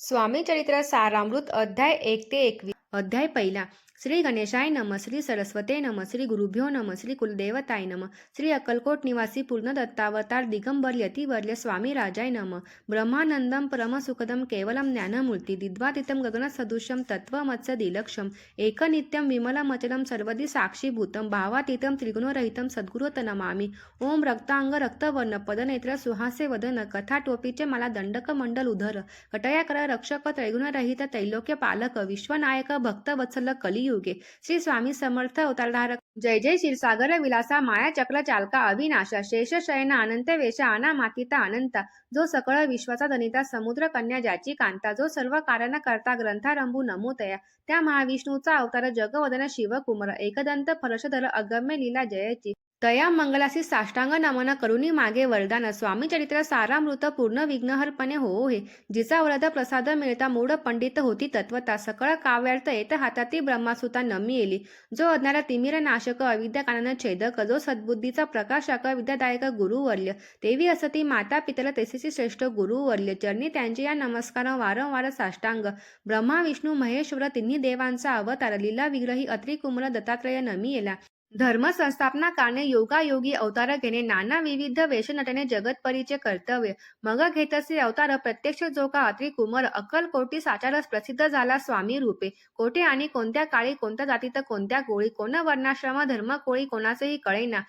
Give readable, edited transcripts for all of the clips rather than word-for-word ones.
स्वामी चरित्र सारामृत अध्याय 1 ते 21 अध्याय पहिला। श्री गणेशाय नम, श्री सरस्वते नम, श्री गुरुभ्यो नम, श्री कुलदेवताय नम, श्री अक्कलकोट निवासी पूर्ण दत्तावतार दिगंबर यतिवर्य स्वामी राजाय नम। ब्रह्मानंदम परम सुखदम केवलम ज्ञानमूर्ति दिद्वातीतम गगन सदृशम तत्वमत्स दिलक्षम एकनित्यम विमलमचलम सर्वदी साक्षीभूतम भावातीतम त्रिगुणरहितम सद्गुरुत नमामि। ओम रक्तांग रक्तवर्ण पदनेत्र सुहासे वदन कथाटोपीचे मला दंडक मंडल उधर कटयाकर रक्षक त्रैगुणरहित त्रैलोक्य पालक विश्वनायक भक्तवत्सल कलियुगे श्री स्वामी समर्थ अवतारधारक। जय जय क्षीरसागर विलासा माया चक्र चालका अविनाशा शेष शयन अनंत वेशा अनामातीता अनंता जो सकळ विश्वाचा जनिता समुद्र कन्या ज्याची कांता जो सर्व कारण करता ग्रंथारंभू नमोतया त्या महाविष्णूचा अवतार जगवदन शिवकुमार एकदंत फरशधर अगम्य लीला जयची तया मंगलासी साष्टांग नमन करुणी मागे वरदान। स्वामी चरित्र सारामृत पूर्ण विघ्नहरपणे हो हे जिचा वरद प्रसाद मिळता मूढ पंडित होती तत्वता सकळ काव्यार्थ येत हाताती ब्रह्मासुता नमी येली जो अज्ञान तिमिर नाशक अविद्या कानन छेदक जो सद्बुद्धीचा प्रकाशक विद्यादायक गुरुवर्य तेवी असती माता पितल तेसीची श्रेष्ठ गुरुवर्य चरणी त्यांचे या नमस्कार वारंवार साष्टांग। ब्रह्मा विष्णू महेश्वर तिन्ही देवांचा अवतार लीला विग्रही अत्रिकुमल दत्तात्रय नमी येला धर्म संस्थापना कारणे योगायोगी अवतार घेणे नाना विविध वेश नटने जगतपरीचे कर्तव्य मग घेतसे अवतार प्रत्यक्ष जो का अत्रिकुमार अक्कलकोटी साचारस प्रसिद्ध झाला स्वामी रूपे कोठे आणि कोणत्या काळी कोणत्या जातीत कोणत्या कोळी कोण वर्णाश्रम धर्म कोळी कोणाचेही कळेना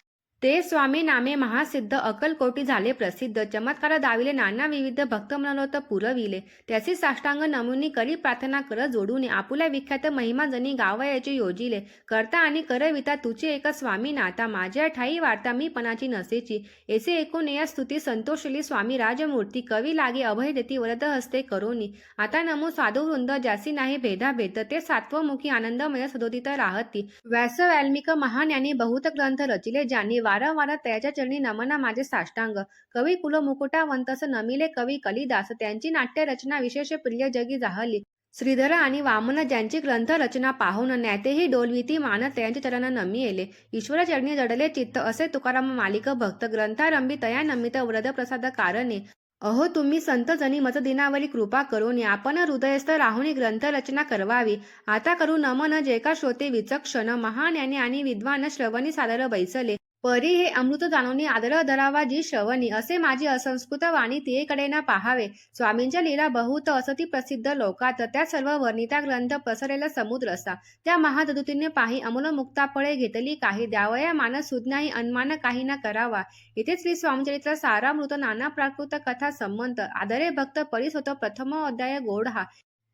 ते स्वामी नामे महासिद्ध अक्कलकोटी झाले प्रसिद्ध चमत्कार दाविले नाना विविध भक्त मनोरथ पुरविले त्याची साष्टांग नमुनी करी प्रार्थना कर जोडून आपुल्या विख्यात महिमा जनी गावयाची योजिले करता आणि करविता तुझे एक स्वामी नाता माझ्या ठाई वार्ता मी पणाची नसेची ऐसे एकूण या स्तुती संतोषली स्वामी राजमूर्ती कवी लागे अभय देती वरद हस्ते करोनी आता नमो साधू वृंद ज्यासी नाही भेदाभेद ते सात्वमुखी आनंदमय सदोदित राहती व्यास वाल्मिक महान यांनी बहुत ग्रंथ रचिले ज्यांनी वारंवार त्याच्या चरणी नमना माझे साष्टांग कवी कुल मुकुटावंतस नमिले कवी कलिदास त्यांची नाट्य रचना विशेष प्रिय जगी जाहली श्रीधर आणि वामन ज्यांची ग्रंथ रचना पाहून न्यातेही डोलविती मान त्यांचे चरण नमी येले ईश्वर चरणी जडले चित्त असे तुकाराम मालिक भक्त ग्रंथारंभी तया नमित व्रत प्रसाद कारणे अहो तुम्ही संत जनी मज दिनावली कृपा करून आपण हृदयस्थ राहुनी ग्रंथ रचना करवावी आता करू नमन जे का श्रोते विचक्षण महान याने आणि विद्वान श्रवणी सादर बैसले परी हे अमृत जाणून आदर धरावा जी श्रवणी असे माझी असंस्कृत वाणी तियेकडे न पाहावे स्वामींच्या लीला बहुत असती प्रसिद्ध लोकात त्या सर्व वर्णिता ग्रंथ पसरेला समुद्र असा त्या महादुतीने पाही अमूल मुक्ता फळे घेतली काही द्यावया मानस सुज्ञाही अन्मान काही न करावा। इथे श्री स्वामीचरित्र सारामृत नाना प्राकृत कथा संबंध आदरे भक्त परीस होत प्रथम अध्याय गोड हा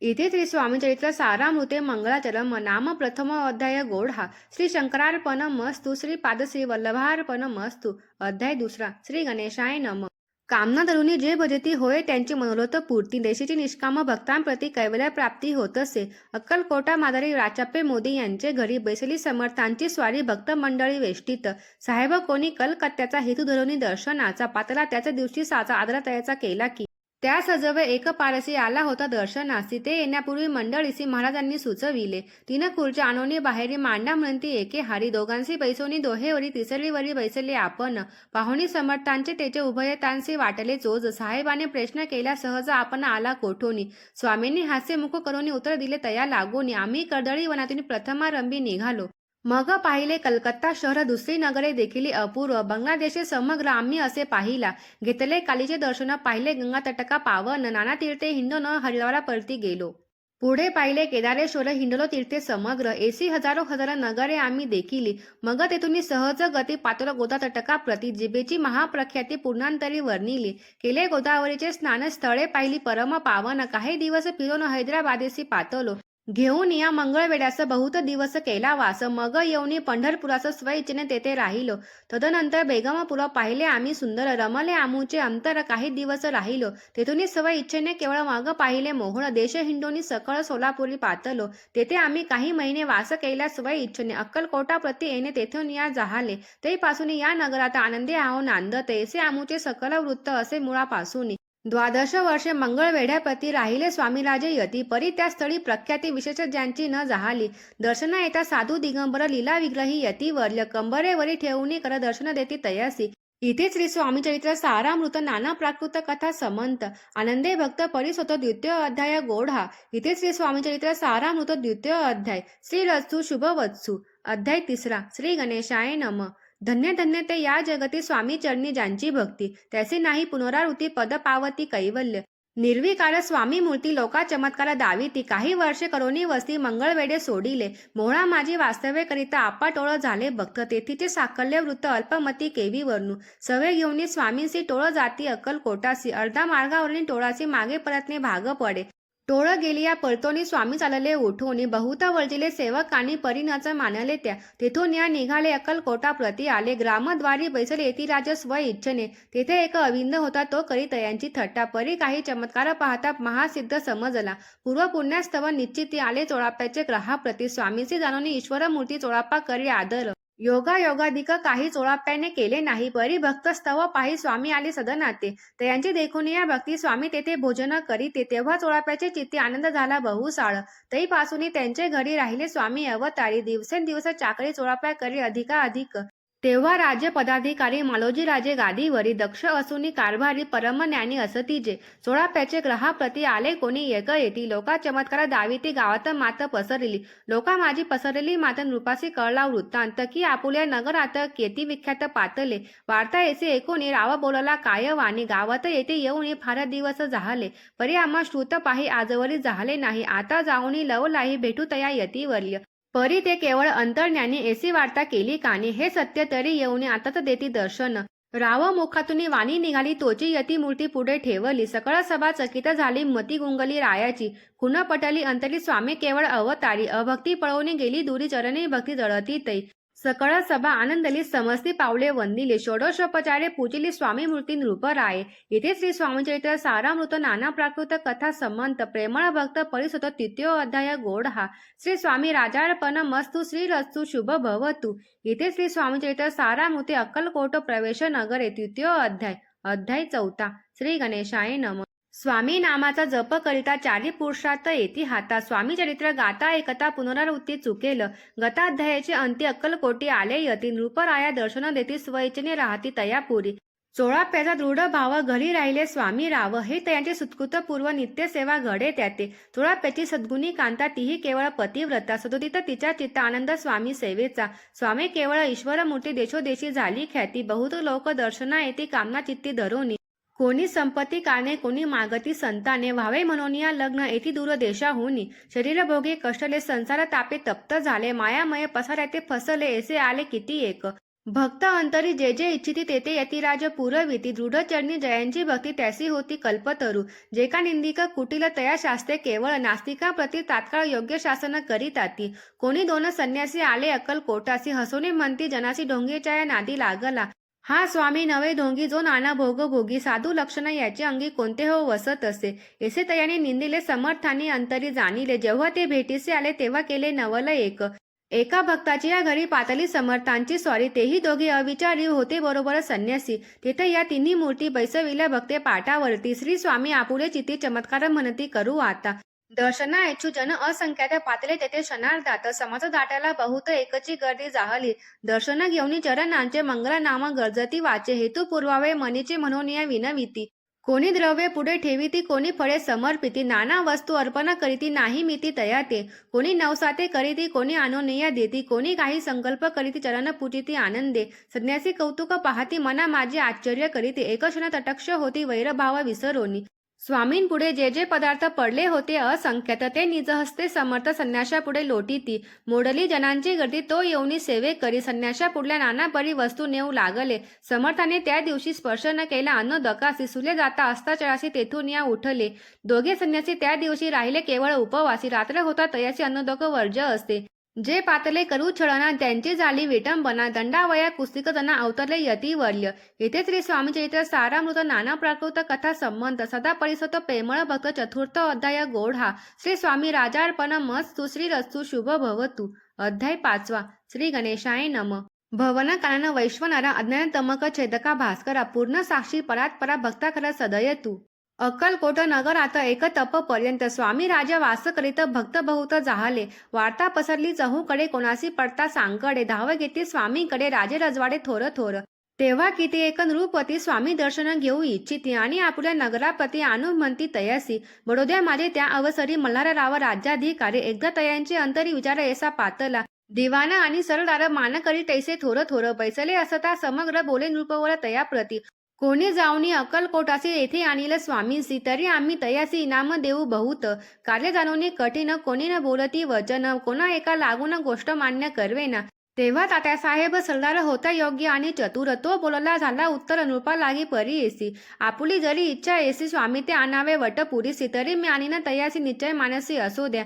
इथे श्री स्वामी चरित्र सारामृते मंगलाचरम नाम प्रथम अध्याय गोड हा श्री शंकरार्पण मस्तु श्री पादश्री वल्लभार्पण मस्तु अध्याय दुसरा श्री गणेशाय नम। कामना धरुनी जे भजती होय त्यांची मनोरथ पूर्ती देशाची निष्काम भक्तांप्रती कैवल्य प्राप्ती होत असे। अक्कलकोटा मादारी राचाप्पे मोदी यांचे घरी बैसली समर्थांची स्वारी भक्त मंडळी वेष्टीत साहेब कोणी कलकत्त्याचा हेतू धरुनी दर्शनाचा पातला त्याच्या दिवशी साचा आदर तयाचा केला की त्या सजवे एक पारसी आला होता दर्शनासी ते येण्यापूर्वी मंडळीसी महाराजांनी सुचविले तीन खुर्च्या आणोनी बाहेरी मांडा म्हणती एके हारी दोघांशी बैसोनी दोहेवरी तिसरीवरी बैसले आपण पाहुणी समर्थांचे त्याचे उभयतांशी वाटले चोज साहेबाने प्रश्न केला सहज आपण आला कोठोनी स्वामींनी हास्यमुख करून उत्तर दिले तया लागोनी आम्ही कर्दळी वनातून प्रथमारंभी निघालो मग पाहिले कलकत्ता शहर दुसरी नगरे देखील अपूर्व बांगलादेशे समग्र आम्ही असे पाहिला घेतले कालीचे दर्शन पाहिले गंगा तटका पावन नाना तीर्थे हिंडून हरिद्वारा परती गेलो पुढे पाहिले केदारेश्वर हिंडलो तीर्थे समग्र एसी हजारो हजार नगरे आम्ही देखिली मग तेथून सहज गती पातळ गोदा तटका प्रति जिबेची महाप्रख्याती पूर्णांतरी वर्णिली केले गोदावरीचे स्नान स्थळे पाहिली परम पावन काही दिवस फिरून हैदराबादेसी पातलो घेऊन या मंगळवेड्यास बहुत दिवस केला वास मग येऊनी पंढरपुरास स्वइच्छेने तेथे राहिलो तदनंतर बेगमपुरा पाहिले आम्ही सुंदर रमले आमूचे अंतर काही दिवस राहिलो तेथून स्वइच्छेने केवळ मग पाहिले मोहोळ देश हिंडोनी सकळ सोलापुरी पातलो तेथे आम्ही काही महिने वास केला स्वइच्छेने अक्कलकोटा प्रति येणे तेथून या जहाले ते पासून या नगरात आनंदी आहो नांद तैसे आमूचे सकल वृत्त असे मुळापासून 12 वर्षे मंगळवेढ्याप्रती राहिले स्वामीराजे यती परी त्या स्थळी प्रख्याती विशेष ज्यांची न जाहाली दर्शना येता साधू दिगंबर लीला विग्रही यती वर्य कंबरेवरी ठेवून कर दर्शन देती तयासी इथे श्री स्वामी चरित्र सारामृत नाना प्राकृत कथा समंत आनंदे भक्त परिसोत द्वितीय अध्याय गोढा. इथे श्री स्वामी चरित्र सारामृत द्वितीय अध्याय श्री रत्सु शुभवत्सु. अध्याय तिसरा श्री गणेशाय नम. धन्य धन्य ते या जगती स्वामी चरणी ज्यांची भक्ती, त्याचे नाही पुनरावृत्ती पद पावती कैवल्य. निर्विकार स्वामी मूर्ती लोका चमत्कार दाविती, काही वर्षे करोनी वस्ती मंगळवेडे सोडिले. मोहळा माझी वास्तव्य करिता आपाटोळ झाले भक्त, तेथीचे साकल्य वृत्त अल्पमती केवी वर्णू. सवे घेऊनी स्वामींसी टोळ जाती अक्कलकोटासी, अर्धा मार्गावरील टोळासी मागे परतणे भाग पडे. टोळ गेलिया परतोनी स्वामी चालले उठोनी, बहुत वळजिले सेवकानी परिणाच मानले त्या. तेथून या निघाले अक्कलकोटा प्रती आले, ग्रामद्वारी बैसले येती राज स्व इच्छने. तेथे एक अविंद होता तो करी तयांची थट्टा, परी काही चमत्कार पाहता महासिद्ध समजला. पूर्व पुण्यास्तव निश्चिती आले चोळाप्याचे ग्रहाप्रती, स्वामीचे जाणून ईश्वर मूर्ती चोळाप्पा करी आदर. योगायोगाधिक काही चोळाप्याने केले नाही, परी भक्त स्तव पाही स्वामी आले सदनाते. तयांची देखून या भक्ती स्वामी तेथे भोजन करीते, तेव्हा चोळाप्याचे चित्ती आनंद झाला बहुसाळ. तैपासून त्यांचे घरी राहिले स्वामी अवतारी, दिवसेंदिवस चाकरी चोळाप्या करी अधिकाधिक. तेव्हा राज्य पदाधिकारी मालोजी राजे गादीवरी, दक्ष असूनी कारभारी परमज्ञानी असती जे. चोळाप्याचे ग्रहाप्रती आले कोणी एक येती, लोका चमत्कार दाविती गावात मात पसरली. लोका माझी पसरली मात नृपासी कळला वृत्तांत, की आपुल्या नगरात केती विख्यात पातले. वार्ता येसे ऐकूनी राव बोलला काय वाणी, गावात येथे येऊनी फार दिवस झाले. परी आम्हा श्रुत पाही आजवरी झाले नाही, आता जाऊनी लवलाही भेटू तया यतीवर्य. परी ते केवळ अंतर्ज्ञानी ऐसी वार्ता केली कानी, हे सत्य तरी येऊनी आताच देती दर्शन. राव मुखातून वाणी निघाली तोची यती मूर्ती पुढे ठेवली, सकळ सभा चकित झाली मती गुंगली रायाची. खुन पटली अंतरी स्वामी केवळ अवतारी, अभक्ती पळवून गेली दुरी चरणी भक्ती जळती तै. सकळ सभा आनंदली समस्ती पावले वंदिले, षोडशोपचारे पूजिली स्वामी मूर्ती नृपराये. इथे श्री स्वामीचरित्र सारामृत नाना प्राकृत कथा संमंत प्रेमळ भक्त परिसोत तृतीय अध्याय गोढा. श्री स्वामी राजार्पण मस्तु श्री रस्तु शुभ भवतु. इथे श्री स्वामीचरित्र सारामृते अक्कलकोट प्रवेश नगरे तृतीय अध्याय. अध्याय चौथा श्री गणेशाय नम. स्वामी नामाचा जप करिता चारी पुरुषार्थ येती हाता, स्वामी चरित्र गाता एकता पुनरावृत्ती चुकेल. गताध्यायाचे अंती अक्कलकोटी आले यती, नृपराया दर्शन देती स्वइच्छेने राहती तयापुरी. चोळाप्याचा दृढ भाव घरी राहिले स्वामी राव, हे तयांचे सुत्कृतपूर्व नित्यसेवा घडे त्याते. चोळाप्याची सद्गुणी कांता तीही केवळ पतिव्रता, सदोदित तिच्या चित्त आनंद स्वामी सेवेचा. स्वामी केवळ ईश्वर मूर्ती देशोदेशी झाली ख्याती, बहुत लोक दर्शना येती कामना चित्ती धरोनी. कोणी संपत्ती कारणे कोणी मागती संताने, व्हावे म्हणून या लग्न येती दूर देशाहुनी. शरीर भोगे कष्टले संसार तापे तप्त झाले, मायामय पसाऱ्याते फसले ऐसे आले किती एक. भक्त अंतरी जे जे इच्छिती तेथे यतिराज पुरविती, दृढ चरणी जयांची भक्ती त्यासी होती कल्पतरू. जे का निंदिक कुटील तया शास्त्रे केवळ, नास्तिका प्रती तात्काळ योग्य शासन करीताती. कोणी दोन संन्यासी आले अक्कलकोटासी, हसोनी म्हणती जनासी ढोंगीच्या या नादी लागला. हा स्वामी नवे ढोंगी जो नाना भोग भोगी, साधू लक्षण याचे अंगी कोणते हो वसत असे. ऐसे तयाने निंदिले समर्थानी अंतरी जाणिले, जेव्हा ते भेटीसे आले तेव्हा केले नवल एक. एका भक्ताची या घरी पातली समर्थांची स्वारी, तेही दोघे अविचारी होते बरोबर संन्यासी. तेथे या तिन्ही मूर्ती बैसविल्या भक्ते पाटावरती, श्री स्वामी आपुले चित्ती चमत्कार म्हणती करू आता. दर्शना इच्छू जन असंख्यात पातले तेथे क्षणार्धात, समाज दाटाला बहुत एकची गर्दी जाहली. दर्शन घेऊनी चरणांचे मंगल नाम गरजती वाचे, हेतू पुरवावे मनीचे म्हणून या विनविती. कोणी द्रव्य पुढे ठेविती कोणी फळे समर्पिती, नाना वस्तू अर्पण करीती नाही मिती तयाते. कोणी नवसाते करीती कोणी आणोनिया देती, कोणी काही संकल्प करीती चरण पूजिती आनंदे. संन्यासी कौतुक पाहती मना माझे आश्चर्य करीती, एक क्षण तटक्ष होती वैरभाव विसरोनी. स्वामींपुढे जे जे पदार्थ पडले होते असंख्यात, ते निजहस्ते समर्थ संन्याशापुढे लोटीती. मोडली जनांची गर्दी तो येऊनी सेवे करी, संन्याशापुढल्या नाना परी वस्तू नेऊ लागले. समर्थाने त्या दिवशी स्पर्श न केला अन्न दकासी, सुले जाता अस्ताचळासी तेथून या उठले. दोघे संन्यासी त्या दिवशी राहिले केवळ उपवासी, रात्र होता तयासी अन्नदक वर्ज असते. जे पातले करू छळना त्यांची झाली विटंबना, दंडावया कुस्तिकजना अवतरले यतिवर्य. येथे श्री स्वामीचरित्र सारामृत नाना प्राकृत कथा संबंध सदा परिसत प्रेमळ भक्त चतुर्थ अध्याय गोढा. श्री स्वामी राजार्पण मस्तु श्री रस्तु शुभ भवतु. अध्याय पाचवा श्री गणेशाय नम. भवन कानन वैश्वनारा अज्ञान तमक छेदका भास्करा, पूर्ण साक्षी परात्परा भक्ता खरा सदयतु. अक्कलकोट नगरात एक तप पर्यंत स्वामी राजा वास करीत भक्त बहुत जाहले. वार्ता पसरली चहूकडे कोणासी पडता सांकडे, धाव घेतली स्वामीकडे राजे रजवाडे थोर थोर. तेव्हा किती एक नृपती स्वामी दर्शन घेऊ इच्छिती आणि आपल्या नगरापती अनुमंती तयासी बडोद्या माझे त्या अवसरी मल्हारराव राज्याधिकारी एकदा तयांचे अंतरी विचार ऐसा पातला दिवाना आणि सरदार मान करी तैसे थोर थोर पैसले असता समग्र बोले नृपवर तया प्रती कोणी जाऊनी अक्कलकोटासी येथे आणील स्वामींसी तरी आम्ही तयासी इनाम देऊ बहुत कार्य जाणवणी कठीण कोणी न बोलती वचन कोणा एका लागून गोष्ट मान्य करवेना तेव्हा तात्यासाहेब सरदार होता योग्य आणि चतुर तो बोलला झाला उत्तर नृपा लागी परी येसी आपुली जरी इच्छा येसी स्वामी ते आणावे वट पुरीसी तरी मी आणीन तयासी निश्चय मानसी असू द्या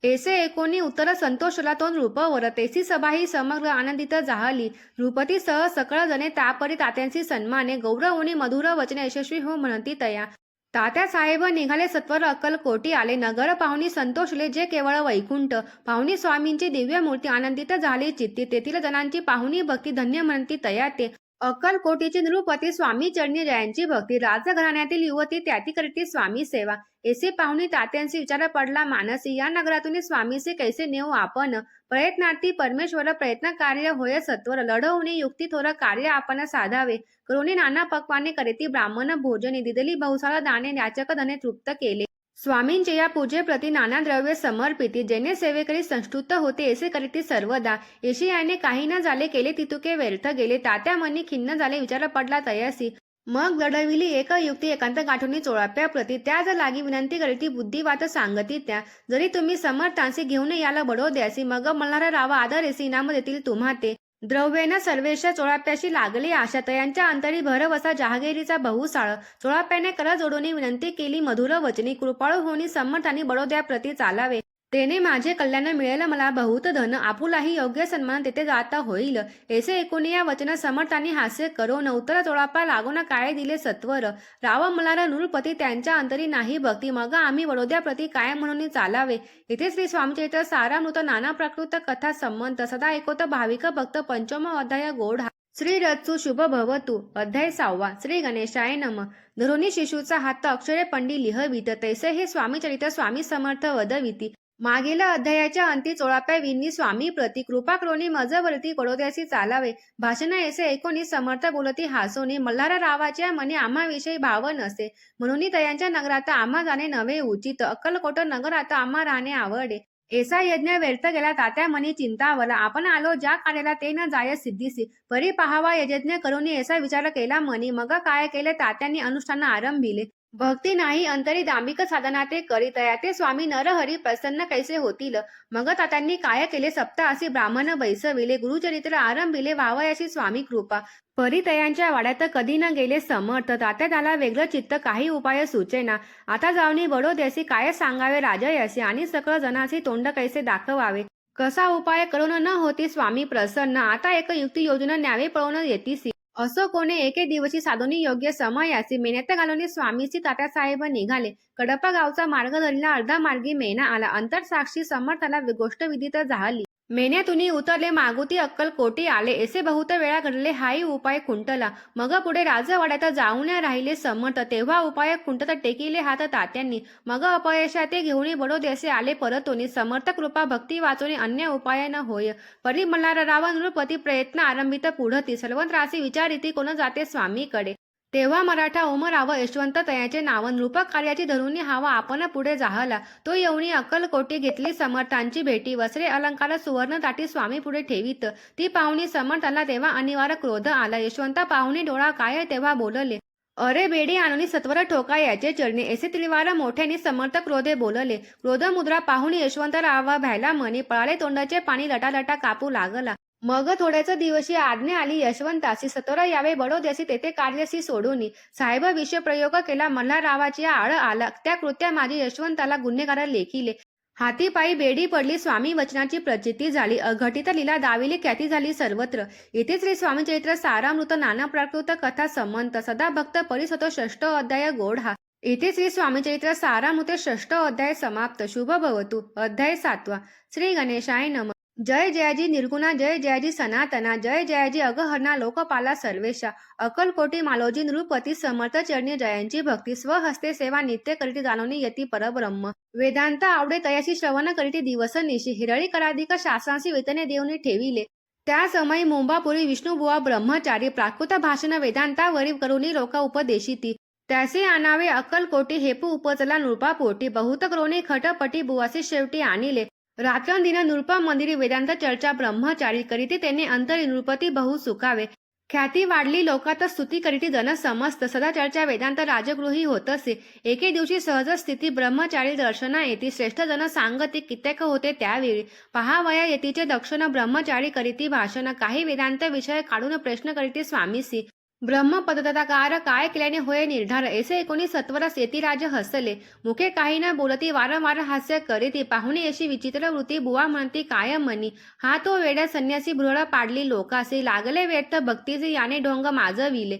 ऐसे एकोणी उत्तर संतोषला तो नृपवर तेसी सभा ही समग्र आनंदित जाहली नृपती सह सकळ जणे त्यापरी तात्यांची सन्माने गौरवणी मधुर वचने यशस्वी हो म्हणती तया तात्यासाहेब निघाले सत्वर अक्कलकोटी आले नगर पाहुणी संतोषले जे केवळ वैकुंठ पाहुणी स्वामींची दिव्य मूर्ती आनंदित झाली चित्ती तेथील जणांची पाहुणी भक्ती धन्य म्हणती तया ते अक्कलकोटीची नृपती स्वामी चरणी जयांची भक्ती राजघराण्यातील युवती त्याती करती स्वामी सेवा ऐसे पाहुणी तात्यांशी विचार पडला मानसी या नगरातून स्वामीसे कैसे नेऊ आपण प्रयत्नार्थी परमेश्वर प्रयत्न कार्य होय सत्वर लढवणे युक्ती थोर कार्य आपण साधावे करुणी नाना पक्वाने करीती ब्राह्मण भोजने दिदली बहुसाळ दाणे याचक धने तृप्त केले स्वामींचे या पूजेप्रती नाना द्रव्य समर्पिती जेणे सेवेकरी संस्तुत होते ऐसे करीती सर्वदा येशियाने काही न झाले केले तितुके व्यर्थ गेले तात्या मनी खिन्न झाले विचार पडला तयासी मग लढविली एक युक्ती एकांत गाठोनी चोळाप्या प्रती त्या जर लागी विनंती करीती बुद्धिवात सांगती त्या जरी तुम्ही समर्थांशी घेऊन याला बडो द्यासी मग मल्हारराव आदरेसी इनाम देतील तुम्हा ते द्रव्येन सर्वेश चोळाप्याशी लागली आशा तयांच्या अंतरी भरवसा जहागिरीचा बहुसाळ चोळाप्याने कर जोडून विनंती केली मधुर वचनी कृपाळू होणी समर्थांनी बडोद्या प्रती चालावे तेने माझे कल्याण मिळेल मला बहुत धन आपुलाही योग्य सन्मान तेथे जाता होईल ऐसे एकूण या वचन समर्थांनी हास्य करो नवतर चोळापा लागून काय दिले सत्वर राव मल्हार नृपती त्यांच्या अंतरी नाही भक्ती मग आम्ही वडोद्या प्रती काय म्हणून चालावे इथे श्री स्वामीचरित्र सारामृत नाना प्राकृत कथा संबंध सदा ऐकोत भाविक भक्त पंचम अध्याय गोड श्री रत्सु शुभ भवतु अध्याय 6 श्री गणेशाय नम धरुणी शिशूचा हात अक्षरे पंडी लिहवित तैसे हे स्वामी चरित्र स्वामी समर्थ वदविती मागील अध्यायाच्या अंती चोळाप्या विनी स्वामी प्रति कृपा करोनी मजवरती बडोद्यासी चालावे भाषण ऐसे ऐकोनी समर्थ बोलती हासोनी मल्हाररावाच्या मनी आम्हाविषयी भाव नसे म्हणून तयांच्या नगरात आम्हा जाणे नवे उचित अक्कलकोट नगर आता आम्हा राहणे आवडे ऐसा यज्ञ व्यर्थ गेला तात्या मनी चिंतावला आपण आलो ज्या कार्याला ते न जाय सिद्धीसी परी पहावा यज्ञ करून ऐसा विचार केला मनी मग काय केले तात्यांनी अनुष्ठान आरंभिले भक्ती नाही अंतरी दांभिक साधना ते करीतया ते स्वामी नरहरी प्रसन्न कैसे होतील मग तात्यांनी काय केले सप्तासी ब्राह्मण बैसविले गुरुचरित्र आरंभिले व्हावयाशी स्वामी कृपा परितयांच्या वाड्यात कधी न गेले समर्थ तात्या त्याला वेगळं चित्त काही उपाय सुचेना आता जाऊनी बडोद्यासी काय सांगावे राजयासी आणि सकळ जनासी तोंड कैसे दाखवावे कसा उपाय करून न होती स्वामी प्रसन्न आता एक युक्ती योजना न्यावे पळून येतीसी असो कोणे एके दिवशी साधूनी योग्य समयासी मेहनत घालून स्वामीची तात्यासाहेब निघाले कडप्पा गावचा मार्ग धरला अर्धा मार्गी मेना आला अंतर साक्षी समर्थाला गोष्ट विदित झाली मेन्यातुनी उतरले मागुती अक्कलकोटी आले ऐसे बहुत वेळा घडले हाही उपाय खुंटला मग पुढे राजवाड्यात जाऊन राहिले समर्थ तेव्हा उपाय खुंटत टेकिले हात तात्यांनी मग अपयशा ते घेऊन बडोद्यासे आले परतोनी समर्थ कृपा भक्ती वाचून अन्य उपाय न होय परी मल्हारराव नृपती प्रयत्न आरंभित पुढती सर्वत्रासी विचारिती कोण जाते स्वामीकडे तेव्हा मराठा उमराव यशवंत तयाचे नाव नृपक कार्याची धरून हावा आपण पुढे जाहला तो येऊनी अक्कलकोटी घेतली समर्थांची भेटी वस्त्रे अलंकार सुवर्ण ताटी स्वामी पुढे ठेवीत ती पाहुणी समर्थाला तेव्हा अनिवार्य क्रोध आला यशवंत पाहुणी डोळा काय तेव्हा बोलले अरे बेडी आणून सत्वर ठोका याचे चरणी ऐसे त्रिवार मोठ्याने समर्थ क्रोधे बोलले क्रोध मुद्रा पाहुणी यशवंतराव भ्याला मनी पळाले तोंडाचे पाणी लटालटा कापू लागला मग थोड्याच दिवशी आज्ञा आली यशवंतासी सत्वर यावे बडोद्यासी तेथे कार्यसी सोडून साहेब विषय प्रयोग केला मल्हाररावाची आळ आला त्या कृत्या माझी यशवंताला गुन्हेगार लेखिले हातीपायी बेडी पडली स्वामी वचनाची प्रचिती झाली अघटित लीला दाविली ख्याती झाली सर्वत्र इथे श्री स्वामी चरित्र सारामृत नाना प्राकृत कथा संमंत सदा भक्त परिसतो 6 अध्याय गोड हा इथे श्री स्वामी चरित्र सारामृत 6 अध्याय समाप्त शुभ भवतु अध्याय 7 श्री गणेशाय नम जय जयाजी निर्गुणा जय जयाजी सनातना जय जयाजी अगहरणा लोकपाला सर्वेशा अक्कलकोटी मालोजी नृपती समर्थ चरणी जयांची भक्ती स्वहस्ते सेवा नित्य करीती जाणवणी यती परब्रह्म वेदांत आवडे तयाशी श्रवण करीती दिवस निशी हिरळी कराधिक शास्त्रांशी वेतने देऊनी ठेविले त्या समयी मुंबापुरी विष्णुबुवा ब्रह्मचारी प्राकृत भाषण वेदांतावरी करुणी लोका उपदेशिती त्याचे आणावे अक्कलकोटी हेपू उपचला नृपापोटी बहुत क्रोणी खटपटी बुवासी शेवटी आणिले रात्रंदिन नृप मंदिरी वेदांत चर्चा ब्रह्मचारी करीती त्याने अंतरी नृपती बहु सुखावे ख्याती वाढली लोकात स्तुती करीती जन समस्त सदा चर्चा वेदांत राजगृही होतसे एके दिवशी सहज स्थिती ब्रह्मचारी दर्शना येती श्रेष्ठ जन सांगती कित्येक होते त्यावेळी पहावया येतीचे दक्षिण ब्रह्मचारी करीती भाषण काही वेदांत विषय काढून प्रश्न करीती स्वामीसी ब्रह्मपदकार काय केल्याने होय निर्धार ऐसे एकोणी सत्वरस येतिराज हसले मुखे काही न बोलती वारंवार हास्य करीती पाहुणे अशी विचित्र वृत्ती बुवा म्हणती काय म्हणी हा तो वेड्या संन्यासी भ्रळ पाडली लोकासी लागले व्यर्थ भक्तीचे याने ढोंग माजविले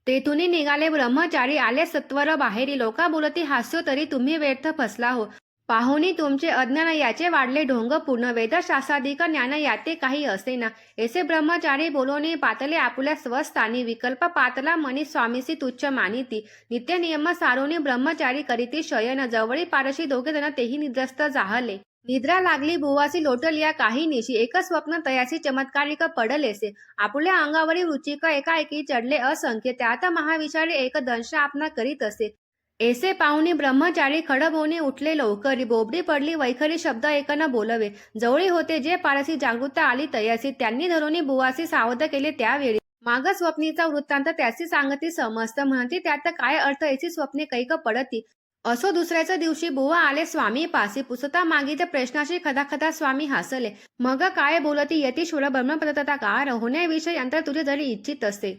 तेथुनी निघाले ब्रह्मचारी आले सत्वर बाहेरी लोका बोलती हास्यो तरी तुम्ही व्यर्थ फसला हो पाहुणी तुमचे अज्ञान याचे वाढले ढोंग पूर्ण वेदशास्त्राधिक ज्ञान याते काही असेना ऐसे ब्रह्मचारी बोलोनी पातले आपुल्या स्वस्थानी विकल्प पातला मनी स्वामीसी तुच्छ मानिती नित्य नियम सारोनी ब्रह्मचारी करीती शयन जवळी पारशी दोघे जण तेही निद्रस्त जाहले निद्रा लागली बुवासी लोटलिया काही निशी एक स्वप्न तयासी चमत्कारिक पडलेसे आपुल्या अंगावरील रुचिक एकाएकी चढले असंख्य त्यात महाविचारी एक दंश आपणा करीत असे ऐसे पाहुणे ब्रह्मचारी खडबोने उठले लवकरी बोबडी पडली वैखरी शब्द एकन बोलवे जवळी होते जे पारसी जागृतता आली तयासी त्यांनी धरोनी बुवासी सावध केले त्यावेळी माग स्वप्नीचा वृत्तांत त्याची सांगती समस्त म्हणती त्यात काय अर्थ ऐसी स्वप्ने कैक पडती असो दुसऱ्याच दिवशी बुवा आले स्वामी पासी पुसता मागित प्रश्नाशी खदाखदा स्वामी हसले मग काय बोलती यतीश्वर ब्रह्मपदकार होण्याविषयी अंतर तुझे जरी इच्छित असे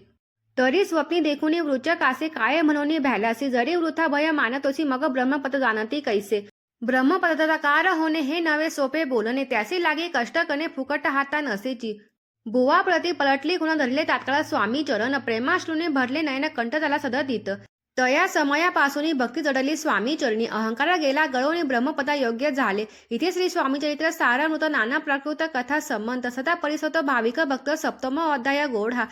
तरी स्वप्नी देखुनी वृचक असे काय म्हणून भ्यालासी जरी वृथा भय मानतोसी मग ब्रह्मपद जाणती कैसे ब्रह्मपदकार होणे हे नवे सोपे बोलणे त्यासी लागे कष्ट कने फुकट हाता नसेची बुवा प्रति पलटली गुण धरले तात्काळ स्वामी चरण प्रेमाश्रूने भरले नयन कंठ झाला सदतीत तया समयापासून भक्ती जडली स्वामी चरणी अहंकार गेला गळवणे ब्रह्मपदा योग्य झाले इथे श्री स्वामी चरित्र सारामृत नाना प्राकृत कथा संबंध सदा परिसत भाविक भक्त सप्तम अध्याय गोढा